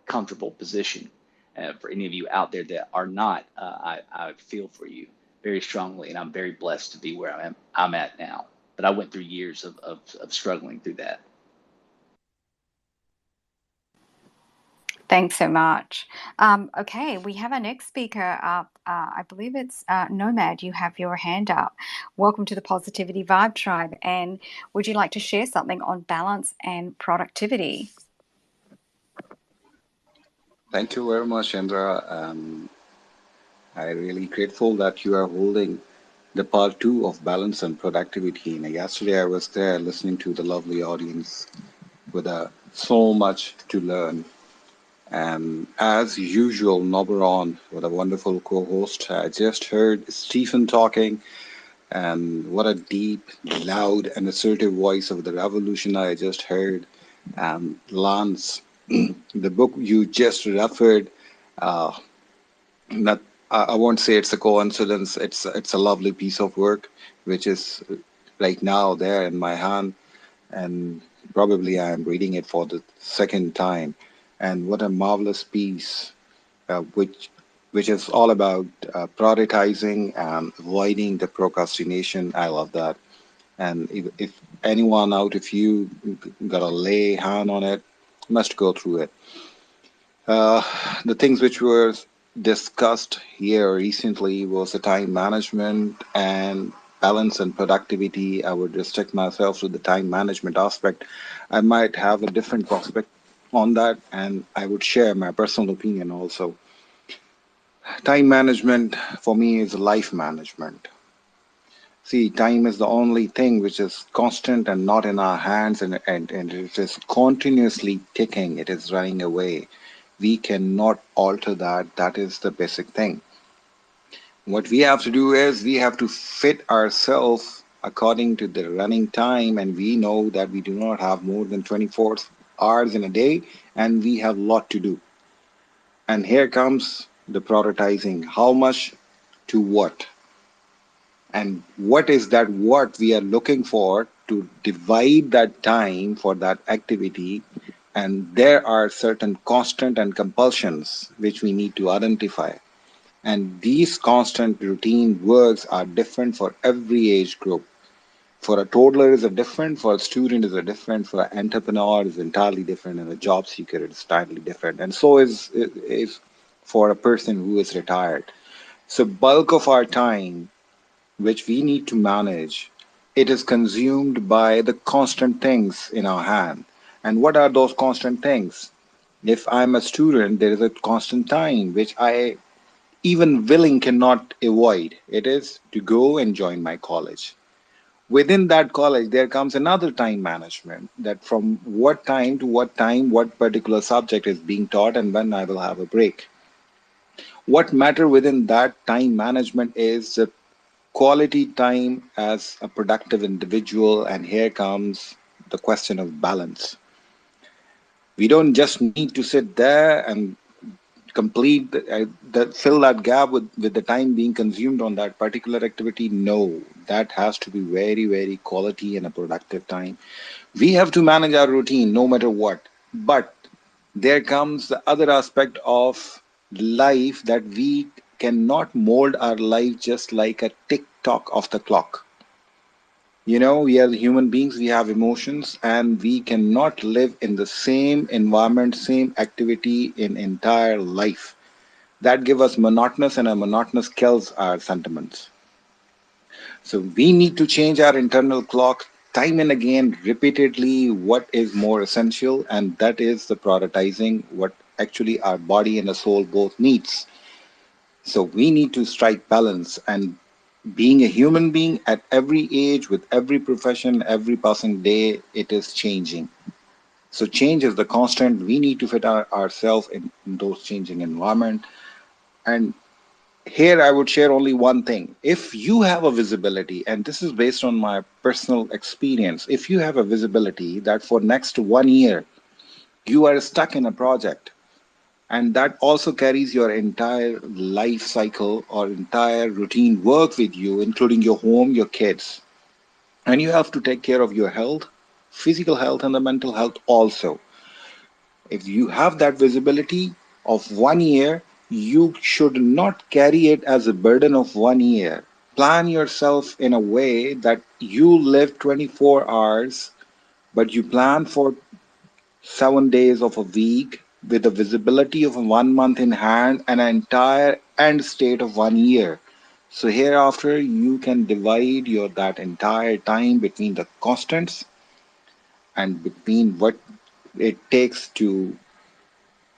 comfortable position. For any of you out there that are not, I feel for you very strongly, and I'm very blessed to be where I'm at now. But I went through years of struggling through that. Thanks so much. Okay, we have our next speaker up. I believe it's Nomad. You have your hand up. Welcome to the Positivity Vibe Tribe. And would you like to share something on balance and productivity? Thank you very much, Indra. I'm really grateful that you are holding the part two of balance and productivity. And yesterday I was there listening to the lovely audience with so much to learn. And as usual, Noberon, what a wonderful co-host. I just heard Stephen talking, and what a deep, loud, and assertive voice of the revolution I just heard. And Lance, the book you just referred, uh, not I won't say it's a coincidence. It's a lovely piece of work, which is right now there in my hand, and probably I am reading it for the second time. And what a marvelous piece, which is all about prioritizing and avoiding the procrastination. I love that. And if anyone out of you gotta lay hand on it, must go through it. Uh, the things which were discussed here recently was the time management and balance and productivity. I would restrict myself to the time management aspect. I might have a different prospect on that, and I would share my personal opinion also. Time management for me is life management. See, time is the only thing which is constant and not in our hands, and it is continuously ticking, it is running away. We cannot alter that. That is the basic thing. What we have to do is we have to fit ourselves according to the running time, and we know that we do not have more than 24 hours in a day, and we have a lot to do. And here comes the prioritizing. How much to what? And what is that what we are looking for to divide that time for that activity? And there are certain constant and compulsions which we need to identify. And these constant routine works are different for every age group. For a toddler is a different, for a student is a different, for an entrepreneur is entirely different, and a job seeker is entirely different. And so is for a person who is retired. So bulk of our time which we need to manage, it is consumed by the constant things in our hand. And what are those constant things? If I'm a student, there is a constant time which I even willing cannot avoid. It is to go and join my college. Within that college, there comes another time management that from what time to what time, what particular subject is being taught, and when I will have a break. What matter within that time management is the quality time as a productive individual. And here comes the question of balance. We don't just need to sit there and complete fill that gap with the time being consumed on that particular activity. No, that has to be very, very quality and a productive time. We have to manage our routine no matter what. But there comes the other aspect of life, that we cannot mold our life just like a tick tock of the clock. We are human beings, we have emotions, and we cannot live in the same environment, same activity in entire life. That give us monotonous, and a monotonous kills our sentiments. So we need to change our internal clock time and again, repeatedly, what is more essential, and that is the prioritizing what actually our body and the soul both needs. So we need to strike balance, and being a human being at every age, with every profession, every passing day, it is changing. So change is the constant. We need to fit ourselves in those changing environment. And here I would share only one thing. If you have a visibility, and this is based on my personal experience, if you have a visibility that for next 1 year you are stuck in a project, and that also carries your entire life cycle or entire routine work with you, including your home, your kids, and you have to take care of your health, physical health, and the mental health also. If you have that visibility of 1 year, you should not carry it as a burden of 1 year. Plan yourself in a way that you live 24 hours, but you plan for 7 days of a week with a visibility of 1 month in hand and an entire end state of 1 year. So hereafter, you can divide your that entire time between the constants and between what it takes to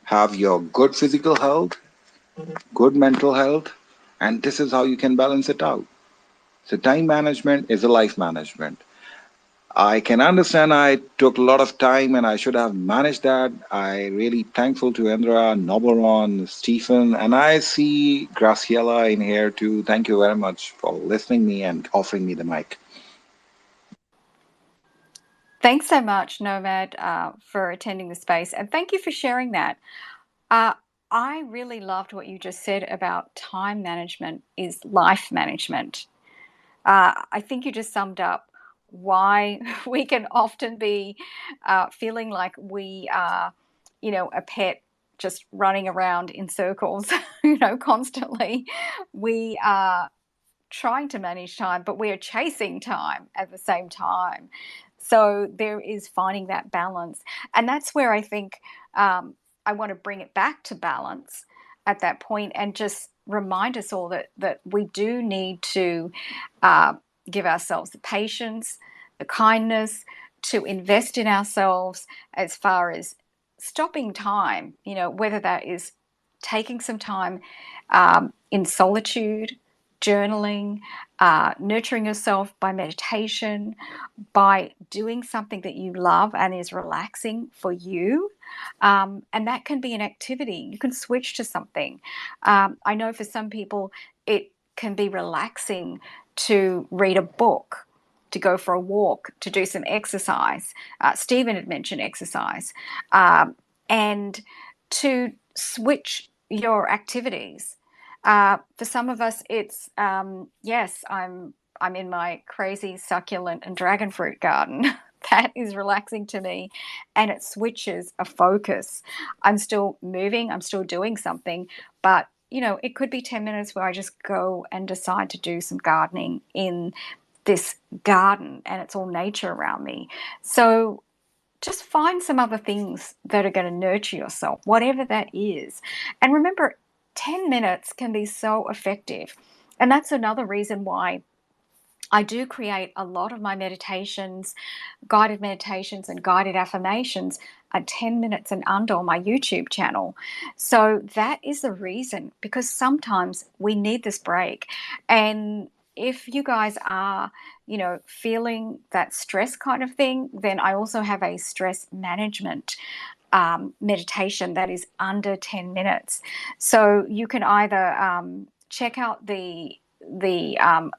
have your good physical health, good mental health, and this is how you can balance it out. So, time management is a life management. I can understand I took a lot of time and I should have managed that. I really thankful to Indra, Noboron, Stephen, and I see Graciela in here too. Thank you very much for listening me and offering me the mic. Thanks so much, Nomad, for attending the space, and thank you for sharing that. Uh, I really loved what you just said about time management is life management. I think you just summed up why we can often be feeling like we are, a pet just running around in circles, constantly. We are trying to manage time, but we are chasing time at the same time. So there is finding that balance. And that's where I think I want to bring it back to balance at that point and just remind us all that we do need to uh, give ourselves the patience, the kindness to invest in ourselves as far as stopping time, whether that is taking some time in solitude, journaling, nurturing yourself by meditation, by doing something that you love and is relaxing for you. And that can be an activity. You can switch to something. I know for some people, it can be relaxing to read a book, to go for a walk, to do some exercise. Stephen had mentioned exercise. And to switch your activities. For some of us, it's yes, I'm in my crazy succulent and dragon fruit garden. That is relaxing to me, and it switches a focus. I'm still moving, I'm still doing something, but it could be 10 minutes where I just go and decide to do some gardening in this garden, and it's all nature around me. So just find some other things that are going to nurture yourself, whatever that is. And remember, 10 minutes can be so effective. And that's another reason why I do create a lot of my guided meditations and guided affirmations are 10 minutes and under on my YouTube channel. So that is the reason, because sometimes we need this break. And if you guys are, feeling that stress kind of thing, then I also have a stress management meditation that is under 10 minutes. So you can either check out the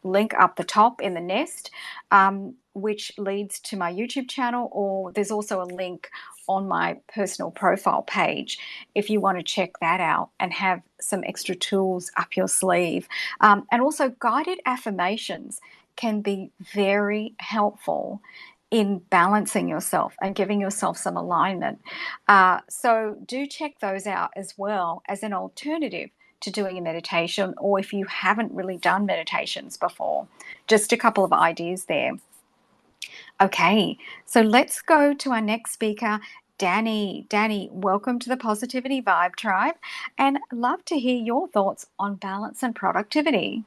link up the top in the nest, which leads to my YouTube channel, or there's also a link on my personal profile page if you want to check that out and have some extra tools up your sleeve. And also guided affirmations can be very helpful in balancing yourself and giving yourself some alignment. So do check those out as well as an alternative to doing a meditation, or if you haven't really done meditations before. Just a couple of ideas there. Okay, so let's go to our next speaker, Danny. Danny, welcome to the Positivity Vibe Tribe, and love to hear your thoughts on balance and productivity.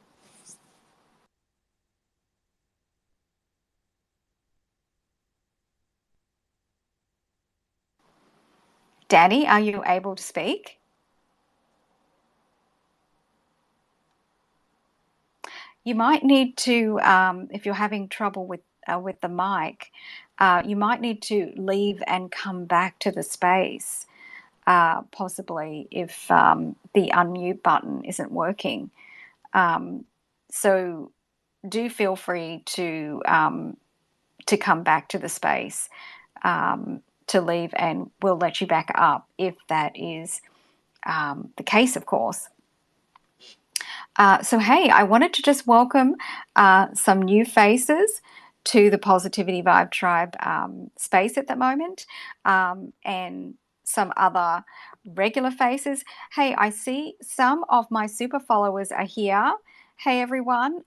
Danny, are you able to speak? You might need to, if you're having trouble with the mic, you might need to leave and come back to the space, possibly if the unmute button isn't working. So do feel free to come back to the space, to leave, and we'll let you back up if that is the case, of course. So, hey, I wanted to just welcome some new faces to the Positivity Vibe Tribe space at the moment, and some other regular faces. Hey, I see some of my super followers are here. Hey, everyone.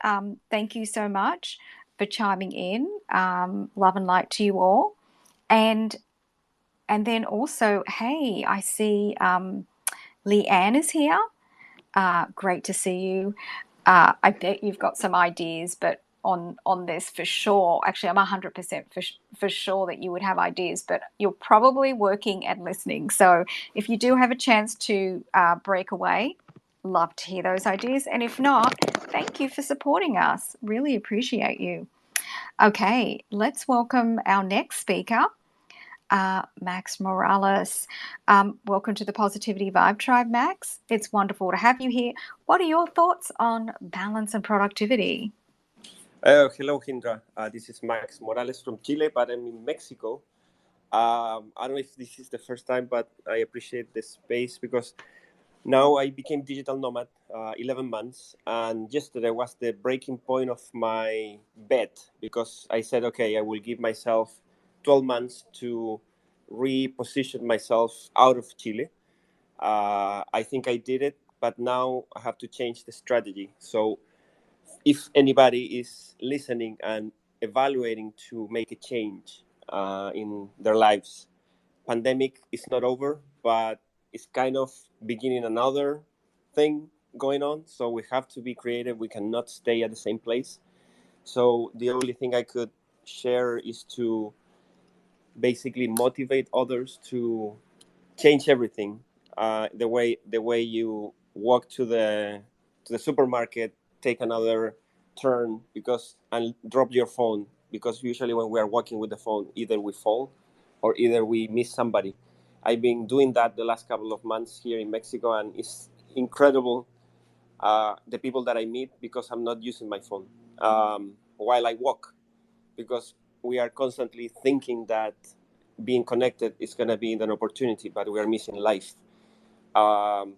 Thank you so much for chiming in. Love and light to you all. And then also, hey, I see Leanne is here. Great to see you. I bet you've got some ideas, but on this for sure. Actually, I'm 100% for sure that you would have ideas, but you're probably working and listening. So if you do have a chance to break away, love to hear those ideas. And if not, thank you for supporting us. Really appreciate you. Okay, let's welcome our next speaker. Max Morales. Welcome to the Positivity Vibe Tribe, Max. It's wonderful to have you here. What are your thoughts on balance and productivity? Hello, Indra. This is Max Morales from Chile, but I'm in Mexico. I don't know if this is the first time, but I appreciate the space because now I became digital nomad, 11 months, and yesterday was the breaking point of my bet because I said, okay, I will give myself 12 months to reposition myself out of Chile. I think I did it, but now I have to change the strategy. So if anybody is listening and evaluating to make a change in their lives, pandemic is not over, but it's kind of beginning another thing going on. So we have to be creative. We cannot stay at the same place. So the only thing I could share is to basically motivate others to change everything. The way you walk to the supermarket, take another turn because and drop your phone, because usually when we are walking with the phone, either we fall or either we miss somebody. I've been doing that the last couple of months here in Mexico, and it's incredible, the people that I meet, because I'm not using my phone while I walk, because we are constantly thinking that being connected is going to be an opportunity, but we are missing life. Um,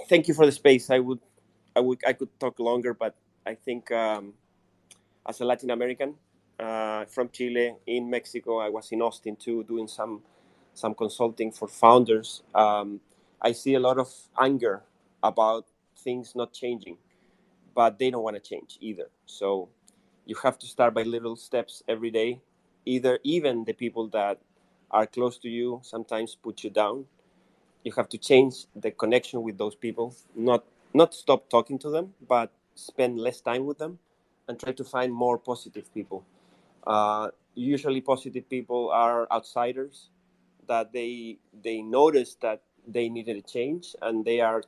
Thank you for the space. I could talk longer, but I think as a Latin American from Chile in Mexico, I was in Austin too, doing some consulting for founders. I see a lot of anger about things not changing, but they don't want to change either. So you have to start by little steps every day. Even the people that are close to you sometimes put you down. You have to change the connection with those people, not stop talking to them, but spend less time with them and try to find more positive people. Usually positive people are outsiders that they notice that they needed a change, and they are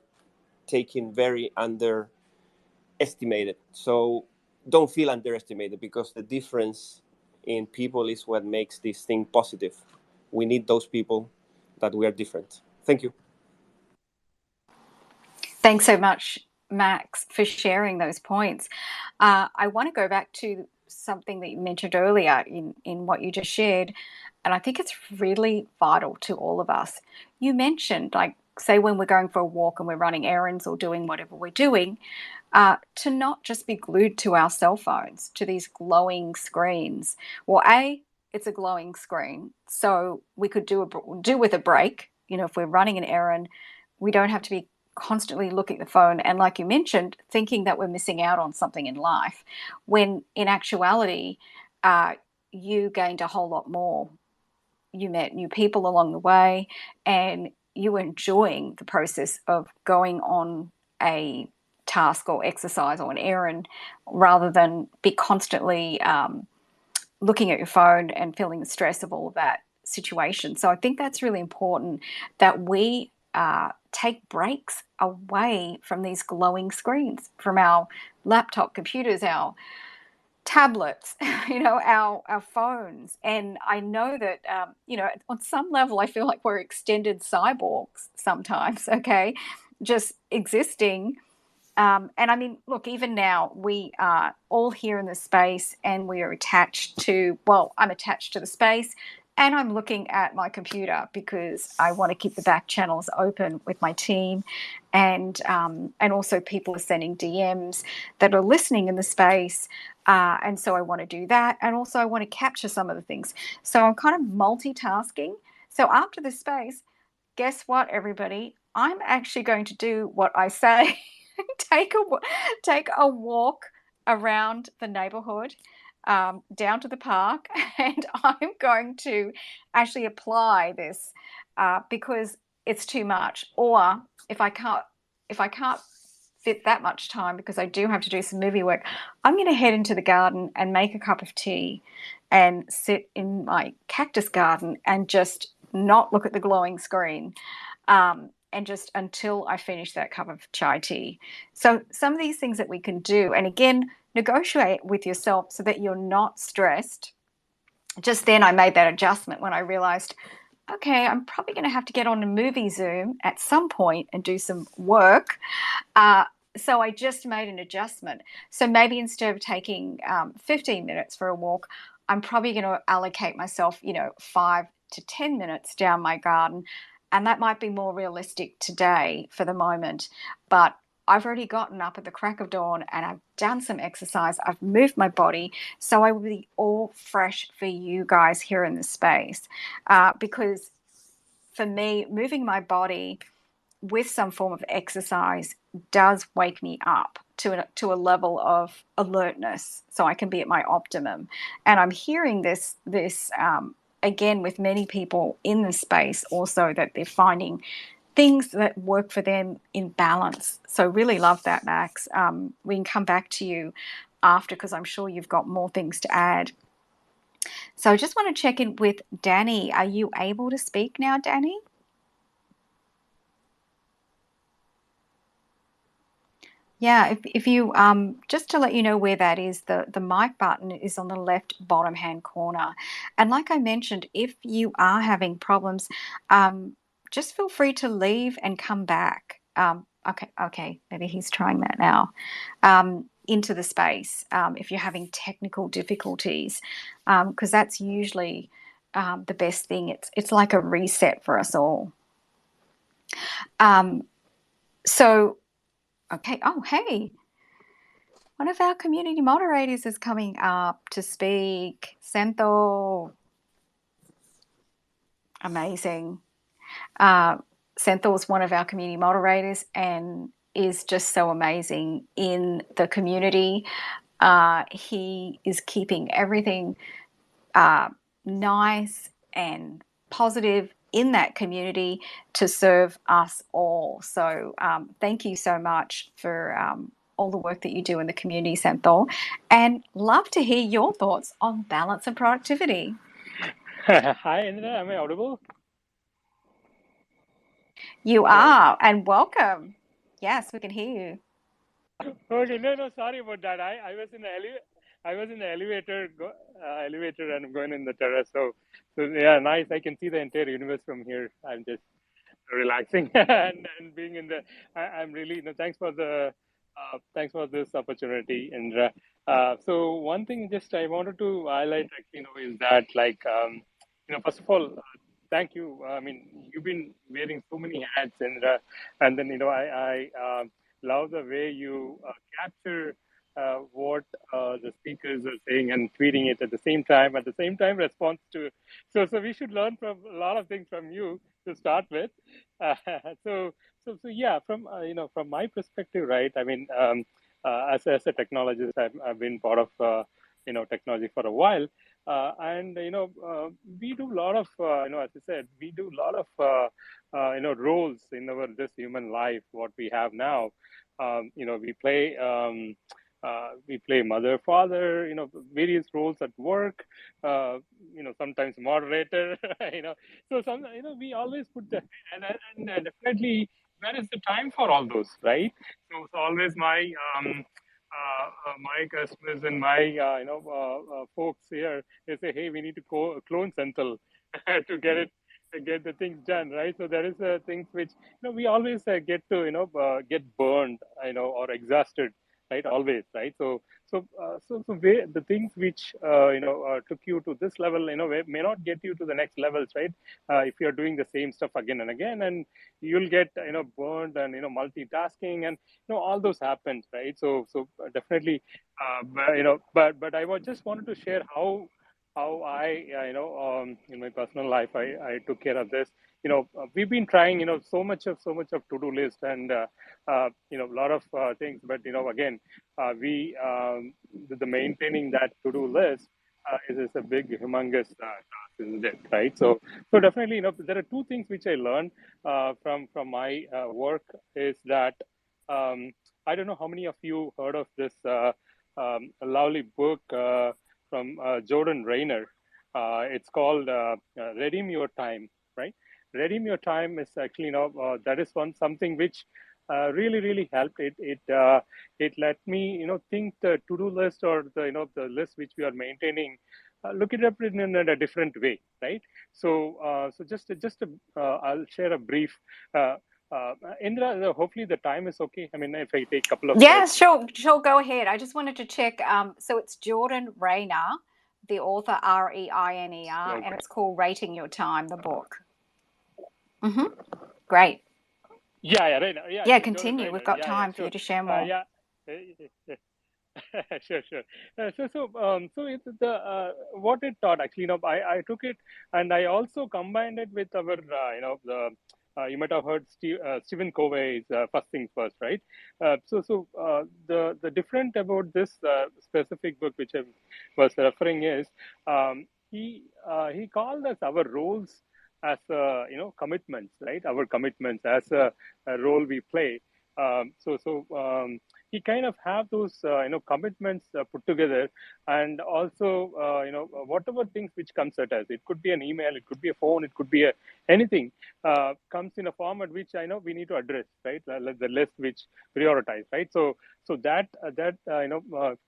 taken very underestimated. So don't feel underestimated, because the difference in people is what makes this thing positive. we need those people that we are different. Thank you. Thanks so much, Max, for sharing those points. I want to go back to something that you mentioned earlier in what you just shared, and I think it's really vital to all of us. You mentioned, like, say when we're going for a walk and we're running errands or doing whatever we're doing, to not just be glued to our cell phones, to these glowing screens. Well, it's a glowing screen, so we could do with a break. You know, if we're running an errand, we don't have to be constantly looking at the phone and, like you mentioned, thinking that we're missing out on something in life, when in actuality, you gained a whole lot more. You met new people along the way, and you were enjoying the process of going on a task or exercise or an errand, rather than be constantly looking at your phone and feeling the stress of all of that situation. So I think that's really important, that we take breaks away from these glowing screens, from our laptop computers, our tablets, our phones. And I know that, on some level, I feel like we're extended cyborgs sometimes, okay, just existing. And I mean, look, even now we are all here in the space and we are attached to, well, I'm attached to the space and I'm looking at my computer because I want to keep the back channels open with my team. And also people are sending DMs that are listening in the space. And so I want to do that. And also I want to capture some of the things. So I'm kind of multitasking. So after the space, guess what, everybody? I'm actually going to do what I say. take a walk around the neighborhood, down to the park, and I'm going to actually apply this, because it's too much. Or if I can't fit that much time because I do have to do some movie work, I'm going to head into the garden and make a cup of tea and sit in my cactus garden and just not look at the glowing screen. And just until I finish that cup of chai tea. So some of these things that we can do, and again, negotiate with yourself so that you're not stressed. Just then I made that adjustment when I realized, okay, I'm probably going to have to get on a movie Zoom at some point and do some work. So I just made an adjustment. So maybe instead of taking 15 minutes for a walk, I'm probably going to allocate myself, 5 to 10 minutes down my garden. And that might be more realistic today for the moment. But I've already gotten up at the crack of dawn and I've done some exercise. I've moved my body. So I will be all fresh for you guys here in the space. Because for me, moving my body with some form of exercise does wake me up to a level of alertness, so I can be at my optimum. And I'm hearing this again with many people in the space also, that they're finding things that work for them in balance. So really love that, Max. We can come back to you after because I'm sure you've got more things to add. So I just want to check in with Danny. Are you able to speak now, Danny? Yeah, if you just to let you know where that is, the mic button is on the left bottom hand corner. And like I mentioned, if you are having problems, just feel free to leave and come back. Okay, maybe he's trying that now. Into the space, if you're having technical difficulties, because that's usually the best thing. It's like a reset for us all. So, okay. Oh, hey. One of our community moderators is coming up to speak. Sentho. Amazing. Sentho is one of our community moderators and is just so amazing in the community. He is keeping everything nice and positive in that community to serve us all. So thank you so much for all the work that you do in the community, Santhol, and love to hear your thoughts on balance and productivity. Hi, Indra. Am I audible? You are, and welcome. Yes, we can hear you. Okay, no, sorry about that. I was in the elevator, and I'm going in the terrace. So yeah, nice. I can see the entire universe from here. I'm just relaxing and being in the. I'm really thanks for this opportunity, Indra. So one thing just I wanted to highlight actually, is that like first of all, thank you. I mean, you've been wearing so many hats, Indra, and then I love the way you capture what the speakers are saying and tweeting it at the same time. At the same time, response to. So we should learn from a lot of things from you to start with. Uh, so so yeah, from from my perspective, right? I mean, as a technologist, I've been part of technology for a while, and we do a lot of as I said, we do a lot of roles in our this human life. What we have now, we play. We play mother, father, various roles at work, sometimes moderator, So we always put the and definitely where is the time for all those, right? So always my customers and my folks here, they say, hey, we need to clone Senthil to get the things done, right? So there is things which we always get to get burned, or exhausted, right? Always, right? The things which took you to this level, may not get you to the next levels, right? If you're doing the same stuff again and again, and you'll get burned and multitasking, and all those happens, right? Definitely, but I was just wanted to share how I in my personal life I took care of this. We've been trying so much of to-do list, and a lot of things, but again, we the maintaining that to-do list is a big humongous task, isn't it, right? So definitely, there are two things which I learned from my work, is that I don't know how many of you heard of this lovely book from Jordan Rayner. It's called Redeem Your Time, right? Redeem Your Time is actually, that is something which really helped. It let me, think the to-do list, or the list which we are maintaining, look it up in a different way, right? So I'll share a brief. Indra, hopefully the time is okay. I mean, if I take a couple of Yeah, minutes. sure, go ahead. I just wanted to check. So it's Jordan Rayner, the author, Reiner, and Okay. it's called Rating Your Time, the book. Mm-hmm. Great. Yeah, right. Yeah, Jordan continue. We've Reiner. got Yeah, time for sure. you to share more. Yeah. Sure. So it's the what it taught actually. I took it, and I also combined it with our the you might have heard Stephen Covey's First Things First, right? The different about this specific book which I was referring is, he called us our roles as commitments, right? Our commitments as a role we play. He kind of have those commitments put together, and also whatever things which comes at us. It could be an email, it could be a phone, it could be anything comes in a format which I know we need to address, right? The list which prioritize, right? So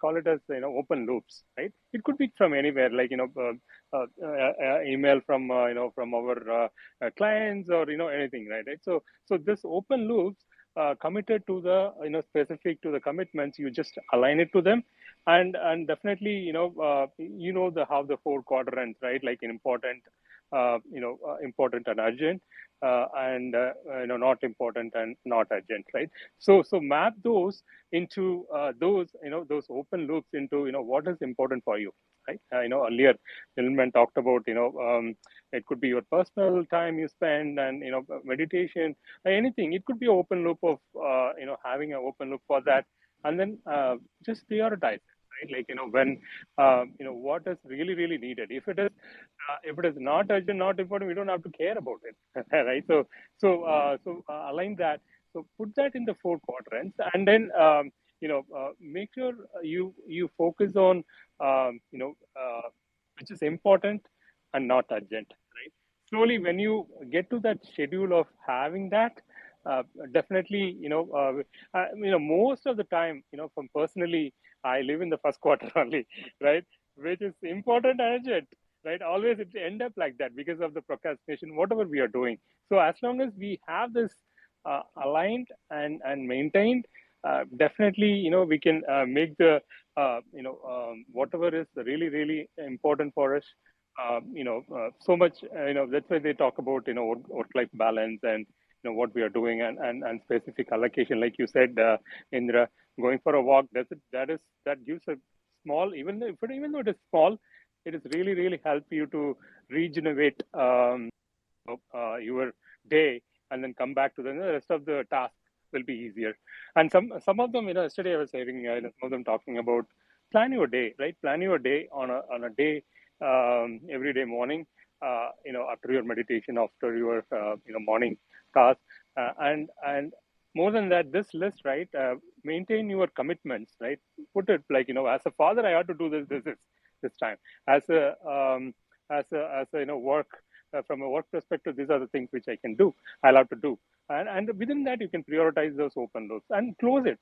call it as open loops, right? It could be from anywhere, like email from from our clients, or anything, right? So this open loops committed to the specific to the commitments, you just align it to them, and definitely the how the four quadrants, right? Like important, important and urgent, and not important and not urgent, right? So map those into those open loops into what is important for you, right? Earlier Gentleman talked about it could be your personal time you spend, and meditation, anything. It could be an open loop of having an open loop for that, and then just prioritize it, right? Like when what is really needed. If it is not urgent, not important, we don't have to care about it, right? So align that. So put that in the four quadrants, and then make sure you focus on which is important and not urgent, right? Slowly, when you get to that schedule of having that, definitely most of the time, from personally, I live in the first quarter only, right? Which is important and urgent, right? Always it end up like that because of the procrastination, whatever we are doing. So as long as we have this aligned and maintained, definitely, we can make the, whatever is really, really important for us. So much, that's why they talk about, work-life balance and, what we are doing, and specific allocation. Like you said, Indra, going for a walk, that gives a small, even though it is small, it is really, really help you to regenerate your day, and then come back to the rest of the task will be easier. And some of them, yesterday I was hearing some of them talking about plan your day, right? Plan your day on a day, every day morning, after your meditation, after your morning task, and more than that, this list, right? Maintain your commitments, right? Put it like, as a father, I have to do this time. As a work, from a work perspective, these are the things which I can do, I'll have to do. And within that, you can prioritize those open loops and close it.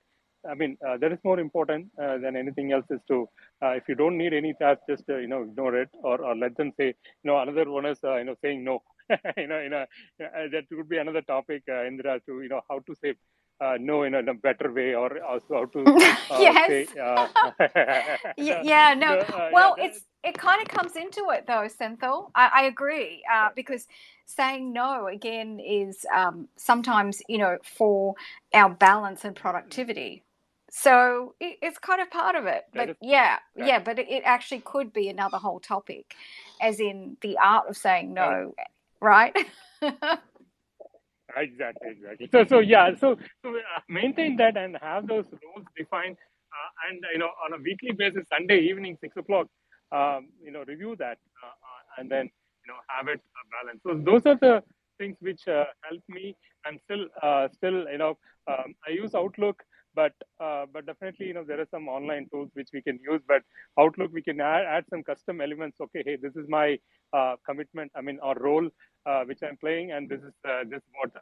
I mean, that is more important than anything else, is to, if you don't need any task, just, ignore it, or let them say, another one is, saying no. That would be another topic, Indra, to, how to say no in a better way, or also how to Yes. say, Yeah, no. yeah, Well, it kind of comes into it though, Senthil. I agree, because saying no again is sometimes, for our balance and productivity. So it's kind of part of it. that But is yeah, but it actually could be another whole topic, as in the art of saying no, right? exactly. So yeah, so maintain that and have those rules defined, and, on a weekly basis, Sunday evening 6 o'clock, review that, and then, have it balanced. So those are the things which help me. I'm still, I use Outlook, but definitely, there are some online tools which we can use. But Outlook, we can add some custom elements. Okay, hey, this is my commitment. I mean, or role, which I'm playing, and this is what,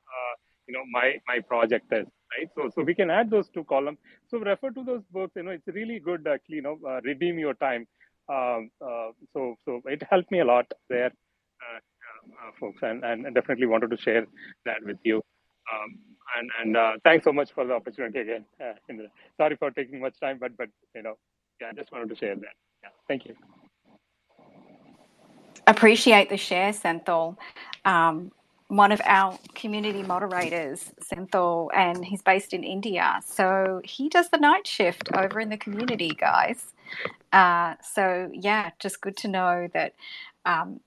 my project is, right? So we can add those two columns. So refer to those books. It's really good, actually. Redeem your time. So it helped me a lot there, folks, and definitely wanted to share that with you. And thanks so much for the opportunity again. Sorry for taking much time, but yeah, I just wanted to share that. Yeah, thank you. Appreciate the share, Senthil. One of our community moderators, Senthil, and he's based in India. So he does the night shift over in the community, guys. So yeah, just good to know that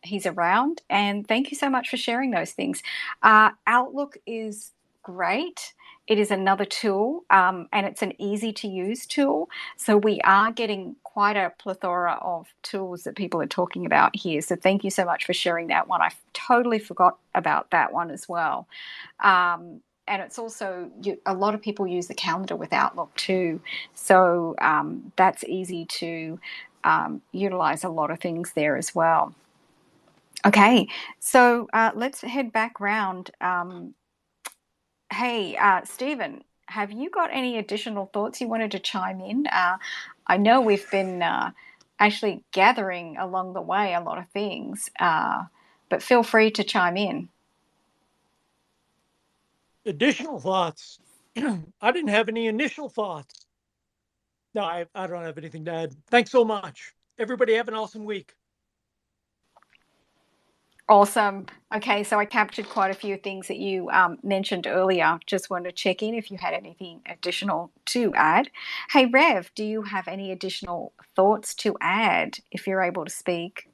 he's around. And thank you so much for sharing those things. Outlook is great. It is another tool, and it's an easy to use tool. So we are getting quite a plethora of tools that people are talking about here. So thank you so much for sharing that one. I totally forgot about that one as well. And it's also, a lot of people use the calendar with Outlook too. So that's easy to utilize a lot of things there as well. Okay, so let's head back round. Hey, Stephen, have you got any additional thoughts you wanted to chime in? I know we've been actually gathering along the way a lot of things, but feel free to chime in. Additional thoughts. I didn't have any initial thoughts. No, I don't have anything to add. Thanks so much. Everybody have an awesome week. Awesome. Okay, so I captured quite a few things that you mentioned earlier. Just wanted to check in if you had anything additional to add. Hey, Rev, do you have any additional thoughts to add if you're able to speak?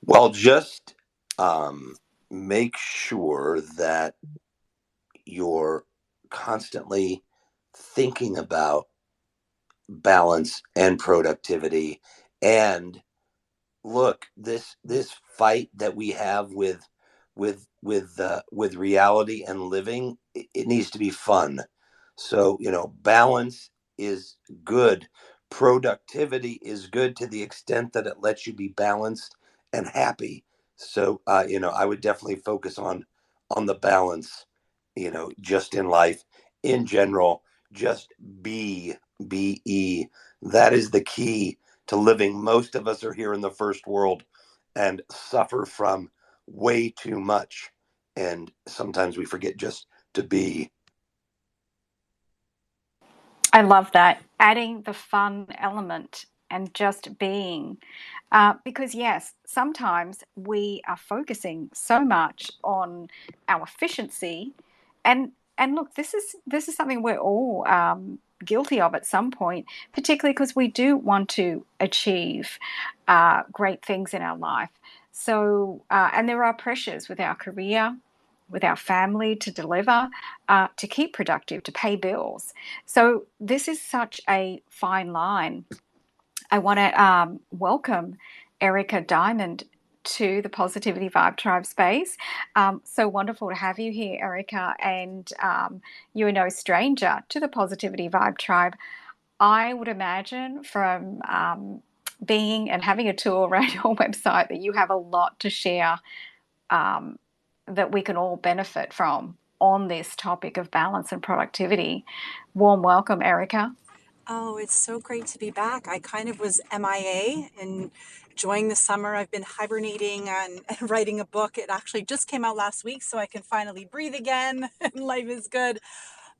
Well, just make sure that you're constantly thinking about balance and productivity. And look, this fight that we have with reality and living, it needs to be fun. So, balance is good. Productivity is good to the extent that it lets you be balanced and happy. So, I would definitely focus on the balance, just in life in general. Just be BE. That is the key to living. Most of us are here in the first world and suffer from way too much. And sometimes we forget just to be. I love that. Adding the fun element and just being. Because, yes, sometimes we are focusing so much on our efficiency. And look, this is something we're all guilty of at some point, particularly because we do want to achieve great things in our life. So, and there are pressures with our career, with our family to deliver, to keep productive, to pay bills. So this is such a fine line. I want to welcome Erica Diamond to the Positivity Vibe Tribe space. So wonderful to have you here, Erica, and you are no stranger to the Positivity Vibe Tribe. I would imagine from being and having a tour around your website that you have a lot to share that we can all benefit from on this topic of balance and productivity. Warm welcome, Erica. Oh, it's so great to be back. I kind of was MIA and enjoying the summer. I've been hibernating and writing a book. It actually just came out last week, so I can finally breathe again, and life is good.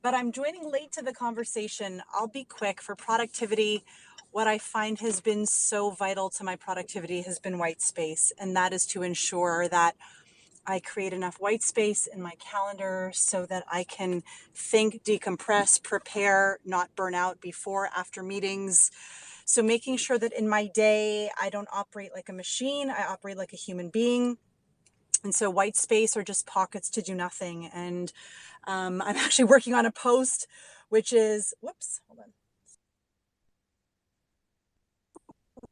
But I'm joining late to the conversation. I'll be quick. For productivity, what I find has been so vital to my productivity has been white space, and that is to ensure that I create enough white space in my calendar so that I can think, decompress, prepare, not burn out before, after meetings. So making sure that in my day, I don't operate like a machine, I operate like a human being. And so white space are just pockets to do nothing. And I'm actually working on a post, which is, whoops, hold on.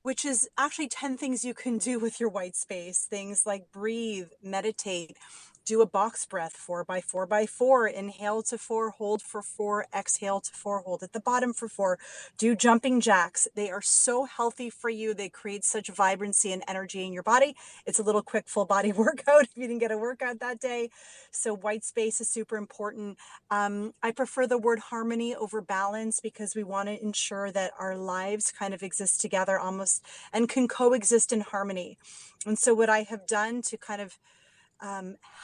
Which is actually 10 things you can do with your white space. Things like breathe, meditate, do a box breath, 4x4x4, inhale to 4, hold for 4, exhale to 4, hold at the bottom for 4, do jumping jacks. They are so healthy for you. They create such vibrancy and energy in your body. It's a little quick full body workout if you didn't get a workout that day. So white space is super important. I prefer the word harmony over balance because we want to ensure that our lives kind of exist together almost and can coexist in harmony. And so what I have done to kind of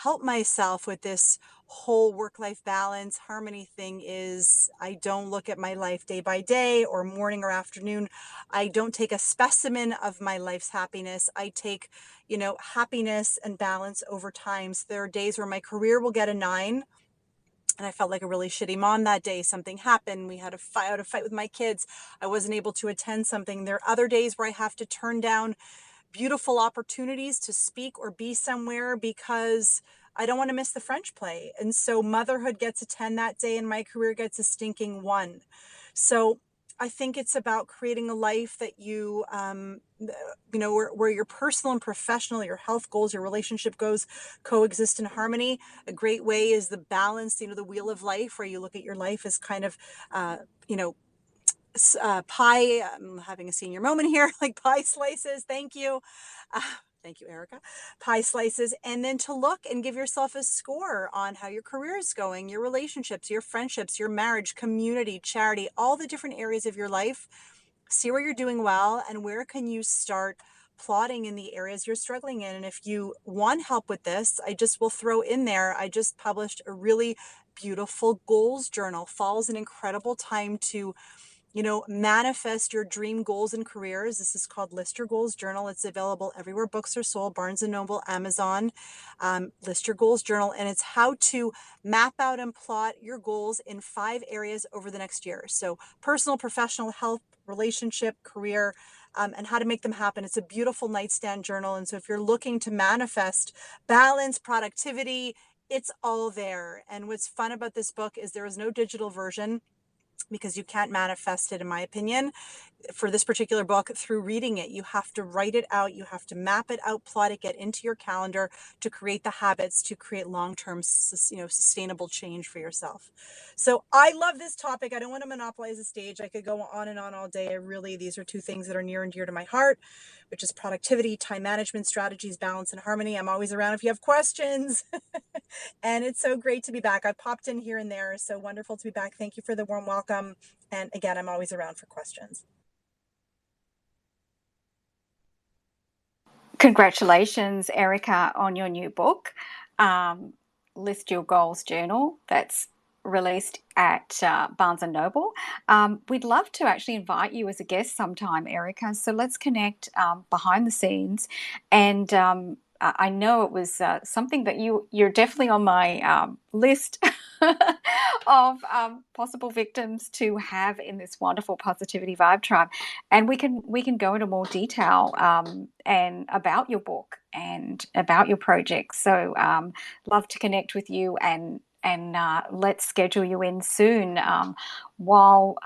help myself with this whole work-life balance harmony thing is I don't look at my life day by day or morning or afternoon. I don't take a specimen of my life's happiness. I take, happiness and balance over time. So there are days where my career will get a 9, and I felt like a really shitty mom that day. Something happened. We had a fight with my kids. I wasn't able to attend something. There are other days where I have to turn down beautiful opportunities to speak or be somewhere because I don't want to miss the French play. And so motherhood gets a 10 that day and my career gets a stinking 1. So I think it's about creating a life that where your personal and professional, your health goals, your relationship goes coexist in harmony. A great way is the balance, the wheel of life, where you look at your life as kind of, pie. I'm having a senior moment here, like pie slices. Thank you. Thank you, Erica. Pie slices. And then to look and give yourself a score on how your career is going, your relationships, your friendships, your marriage, community, charity, all the different areas of your life. See where you're doing well and where can you start plotting in the areas you're struggling in. And if you want help with this, I just will throw in there, I just published a really beautiful goals journal. Fall is an incredible time to manifest your dream goals and careers. This is called List Your Goals Journal. It's available everywhere books are sold, Barnes & Noble, Amazon. List Your Goals Journal. And it's how to map out and plot your goals in 5 areas over the next year. So personal, professional, health, relationship, career, and how to make them happen. It's a beautiful nightstand journal. And so if you're looking to manifest balance, productivity, it's all there. And what's fun about this book is there is no digital version, because you can't manifest it, in my opinion, for this particular book through reading it. You have to write it out. You have to map it out, plot it, get into your calendar to create the habits, to create long-term, sustainable change for yourself. So I love this topic. I don't want to monopolize the stage. I could go on and on all day. These are 2 things that are near and dear to my heart, which is productivity, time management, strategies, balance, and harmony. I'm always around if you have questions. And it's so great to be back. I popped in here and there. So wonderful to be back. Thank you for the warm welcome. And again, I'm always around for questions. Congratulations, Erica, on your new book, List Your Goals Journal. That's released at Barnes & Noble. We'd love to actually invite you as a guest sometime, Erica. So let's connect behind the scenes. And I know it was something that you're definitely on my list of possible victims to have in this wonderful Positivity Vibe Tribe. And we can go into more detail and about your book and about your project. So love to connect with you and let's schedule you in soon while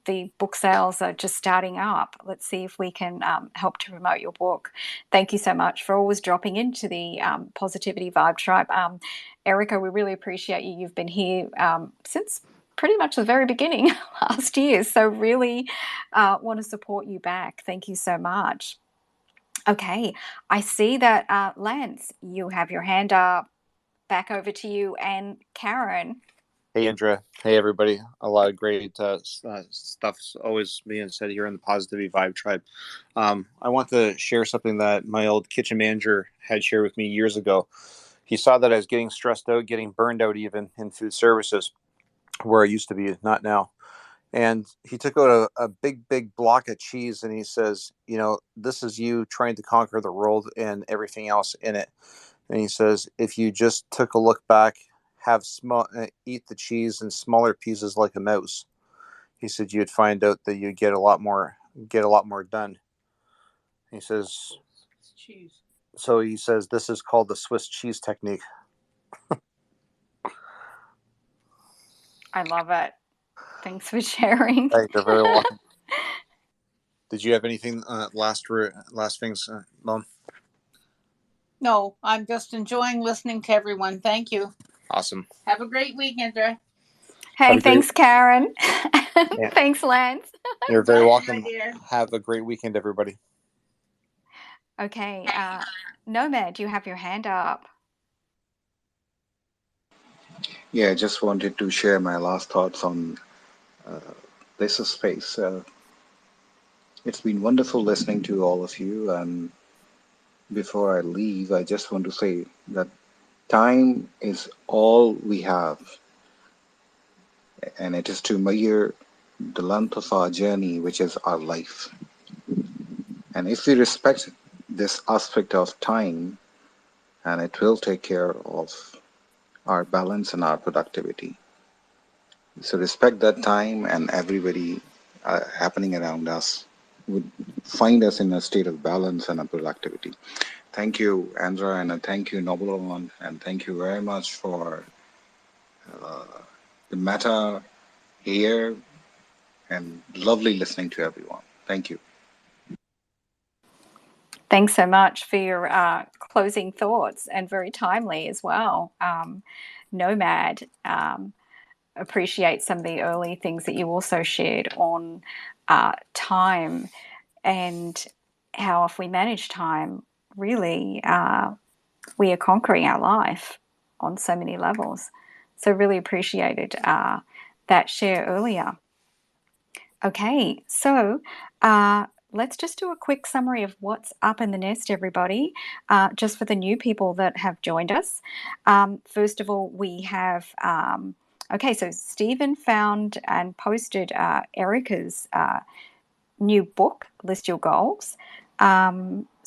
the book sales are just starting up. Let's see if we can help to promote your book. Thank you so much for always dropping into the Positivity Vibe Tribe. Erica, we really appreciate you. You've been here since pretty much the very beginning last year. So really want to support you back. Thank you so much. Okay, I see that Lance, you have your hand up. Back over to you and Karen. Hey, Indra. Hey, everybody. A lot of great stuff's always being said here in the Positivity Vibe Tribe. I want to share something that my old kitchen manager had shared with me years ago. He saw that I was getting stressed out, getting burned out even in food services, where I used to be, not now. And he took out a big block of cheese and he says, this is you trying to conquer the world and everything else in it. And he says, if you just took a look back, eat the cheese in smaller pieces like a mouse, he said you'd find out that you get a lot more done. He says, cheese. So he says this is called the Swiss cheese technique. I love it. Thanks for sharing. Hey, you're very welcome. Did you have anything last things, Mom? No, I'm just enjoying listening to everyone. Thank you. Awesome. Have a great week, Indra. Hey, thanks, Karen. Yeah. Thanks, Lance. You're very Bye, welcome. my dear. Have a great weekend, everybody. Okay, Nomad, you have your hand up. Yeah, I just wanted to share my last thoughts on this space. It's been wonderful listening to all of you. And before I leave, I just want to say that time is all we have, and it is to measure the length of our journey, which is our life. And if we respect this aspect of time, and it will take care of our balance and our productivity. So respect that time, and everybody happening around us would find us in a state of balance and a productivity. Thank you, Andra, and thank you, Nobleman, and thank you very much for the meta here, and lovely listening to everyone. Thank you. Thanks so much for your closing thoughts, and very timely as well. Nomad, appreciate some of the early things that you also shared on time and how if we manage time, really we are conquering our life on so many levels. So really appreciated that share earlier. Okay, so let's just do a quick summary of what's up in the nest, everybody, just for the new people that have joined us. First of all, we have, okay, so Stephen found and posted Erica's new book, List Your Goals.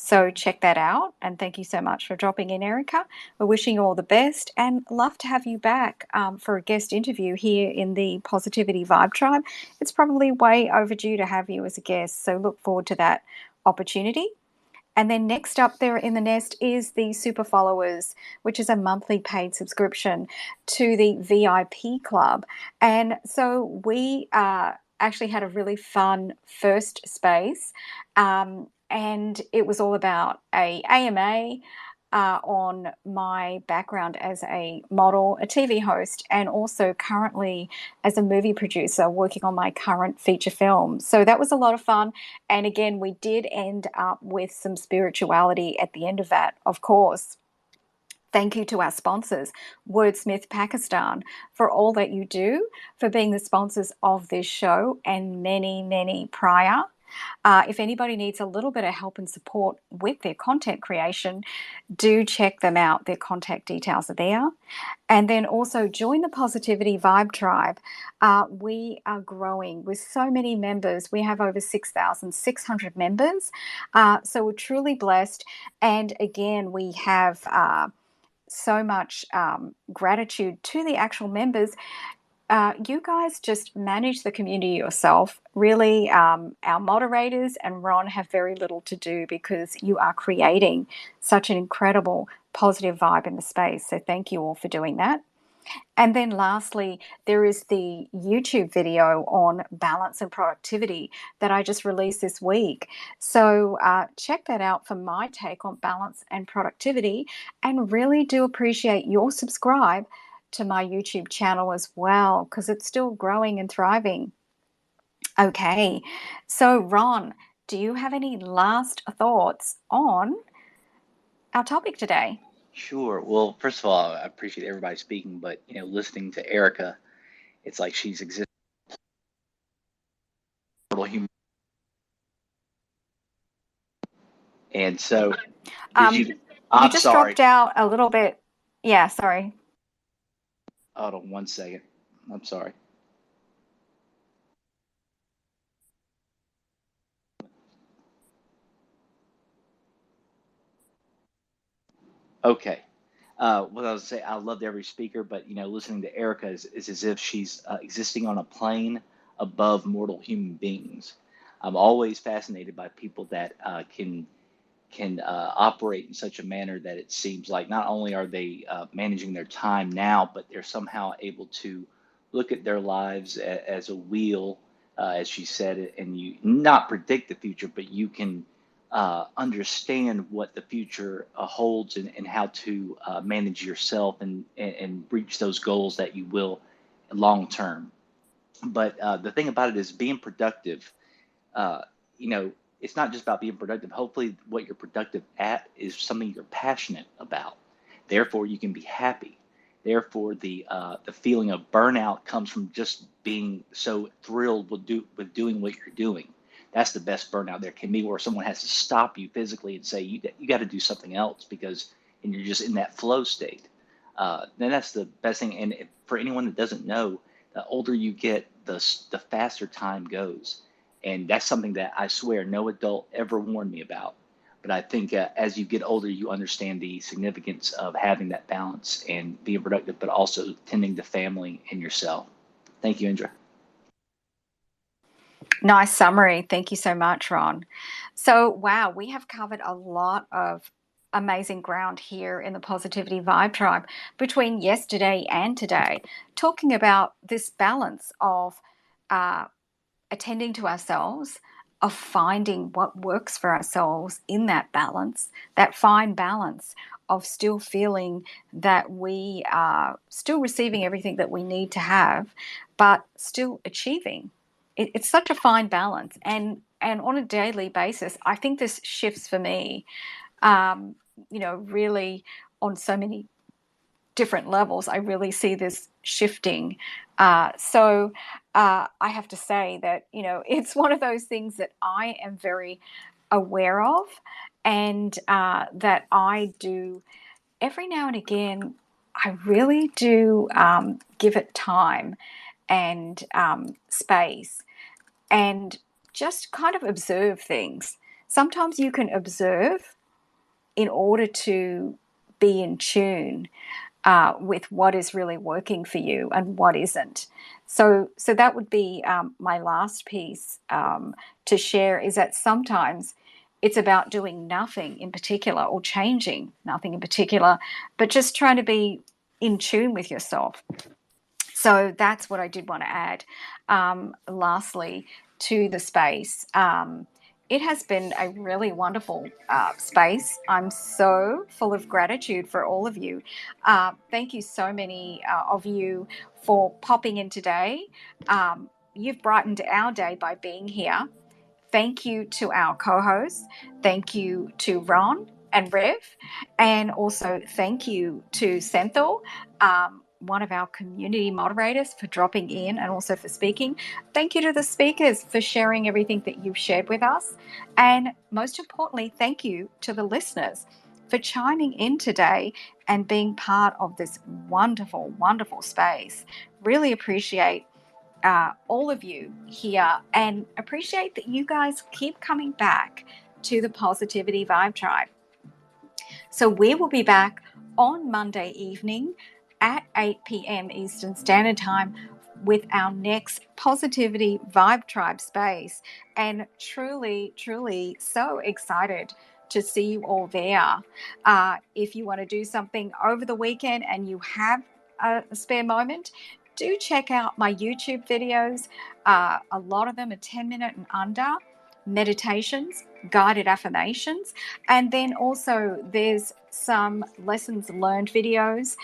So check that out, and thank you so much for dropping in, Erica. We're wishing you all the best and love to have you back for a guest interview here in the Positivity Vibe Tribe. It's probably way overdue to have you as a guest, so look forward to that opportunity. And then next up there in the nest is the Super Followers, which is a monthly paid subscription to the VIP club. And so we actually had a really fun first space, and it was all about a AMA on my background as a model, a TV host, and also currently as a movie producer working on my current feature film. So that was a lot of fun. And again, we did end up with some spirituality at the end of that, of course. Thank you to our sponsors, Wordsmith Pakistan, for all that you do, for being the sponsors of this show and many, many prior. If anybody needs a little bit of help and support with their content creation, do check them out. Their contact details are there. And then also join the Positivity Vibe Tribe. We are growing with so many members. We have over 6,600 members. So we're truly blessed. And again, we have so much gratitude to the actual members. You guys just manage the community yourself. Really, our moderators and Ron have very little to do because you are creating such an incredible positive vibe in the space. So thank you all for doing that. And then lastly, there is the YouTube video on balance and productivity that I just released this week. So check that out for my take on balance and productivity, and really do appreciate your subscribe to my YouTube channel as well, because it's still growing and thriving. Okay, so Ron, do you have any last thoughts on our topic today? Sure. Well, first of all, I appreciate everybody speaking, but listening to Erica, it's like she's existing human, and so did you? You I'm just sorry. dropped out a little bit. Yeah, sorry. Hold on 1 second. I'm sorry. Okay. What I was saying, I loved every speaker, but listening to Erica is as if she's existing on a plane above mortal human beings. I'm always fascinated by people that can operate in such a manner that it seems like not only are they managing their time now, but they're somehow able to look at their lives as a wheel, as she said, and you not predict the future, but you can understand what the future holds, and how to manage yourself and reach those goals that you will long term. But the thing about it is being productive. uh, you know, it's not just about being productive. Hopefully, what you're productive at is something you're passionate about. Therefore, you can be happy. Therefore, the feeling of burnout comes from just being so thrilled with doing what you're doing. That's the best burnout there can be, where someone has to stop you physically and say you got to do something else, and you're just in that flow state. Then that's the best thing. And for anyone that doesn't know, the older you get, the faster time goes. And that's something that I swear no adult ever warned me about. But I think as you get older, you understand the significance of having that balance and being productive, but also tending to family and yourself. Thank you, Indra. Nice summary. Thank you so much, Ron. So, wow, we have covered a lot of amazing ground here in the Positivity Vibe Tribe between yesterday and today, talking about this balance of uh, attending to ourselves, of finding what works for ourselves in that balance, that fine balance of still feeling that we are still receiving everything that we need to have, but still achieving. It's such a fine balance. And on a daily basis, I think this shifts for me, um, really on so many different levels. I really see this shifting. So I have to say that, it's one of those things that I am very aware of, and that I do every now and again. I really do give it time and space, and just kind of observe things. Sometimes you can observe in order to be in tune with what is really working for you and what isn't. So that would be my last piece to share, is that sometimes it's about doing nothing in particular or changing nothing in particular, but just trying to be in tune with yourself. So that's what I did want to add. Lastly, to the space. It has been a really wonderful space. I'm so full of gratitude for all of you. Thank you so many of you for popping in today. You've brightened our day by being here. Thank you to our co-hosts. Thank you to Ron. and Rev. And also thank you to Senthil, one of our community moderators, for dropping in and also for speaking. Thank you to the speakers for sharing everything that you've shared with us. And most importantly, thank you to the listeners for chiming in today and being part of this wonderful, wonderful space. Really appreciate all of you here, and appreciate that you guys keep coming back to the Positivity Vibe Tribe. So we will be back on Monday evening at 8 p.m. Eastern Standard Time with our next Positivity Vibe Tribe space. And truly, truly so excited to see you all there. If you want to do something over the weekend and you have a spare moment, do check out my YouTube videos. A lot of them are 10-minute and under meditations, guided affirmations, and then also there's some lessons learned videos.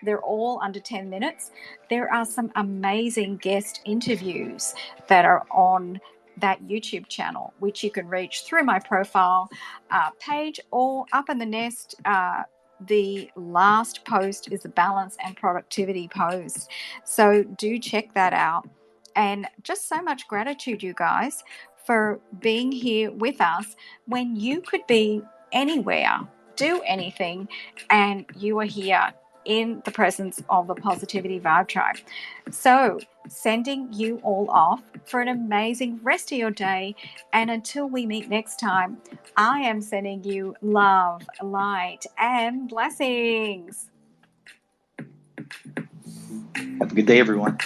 They're all under 10 minutes. There are some amazing guest interviews that are on that YouTube channel, which you can reach through my profile page or up in the nest. The last post is the balance and productivity post. So do check that out. And just so much gratitude, you guys, for being here with us when you could be anywhere, do anything, and you are here in the presence of the Positivity Vibe Tribe. So, sending you all off for an amazing rest of your day. And until we meet next time, I am sending you love, light, and blessings. Have a good day, everyone.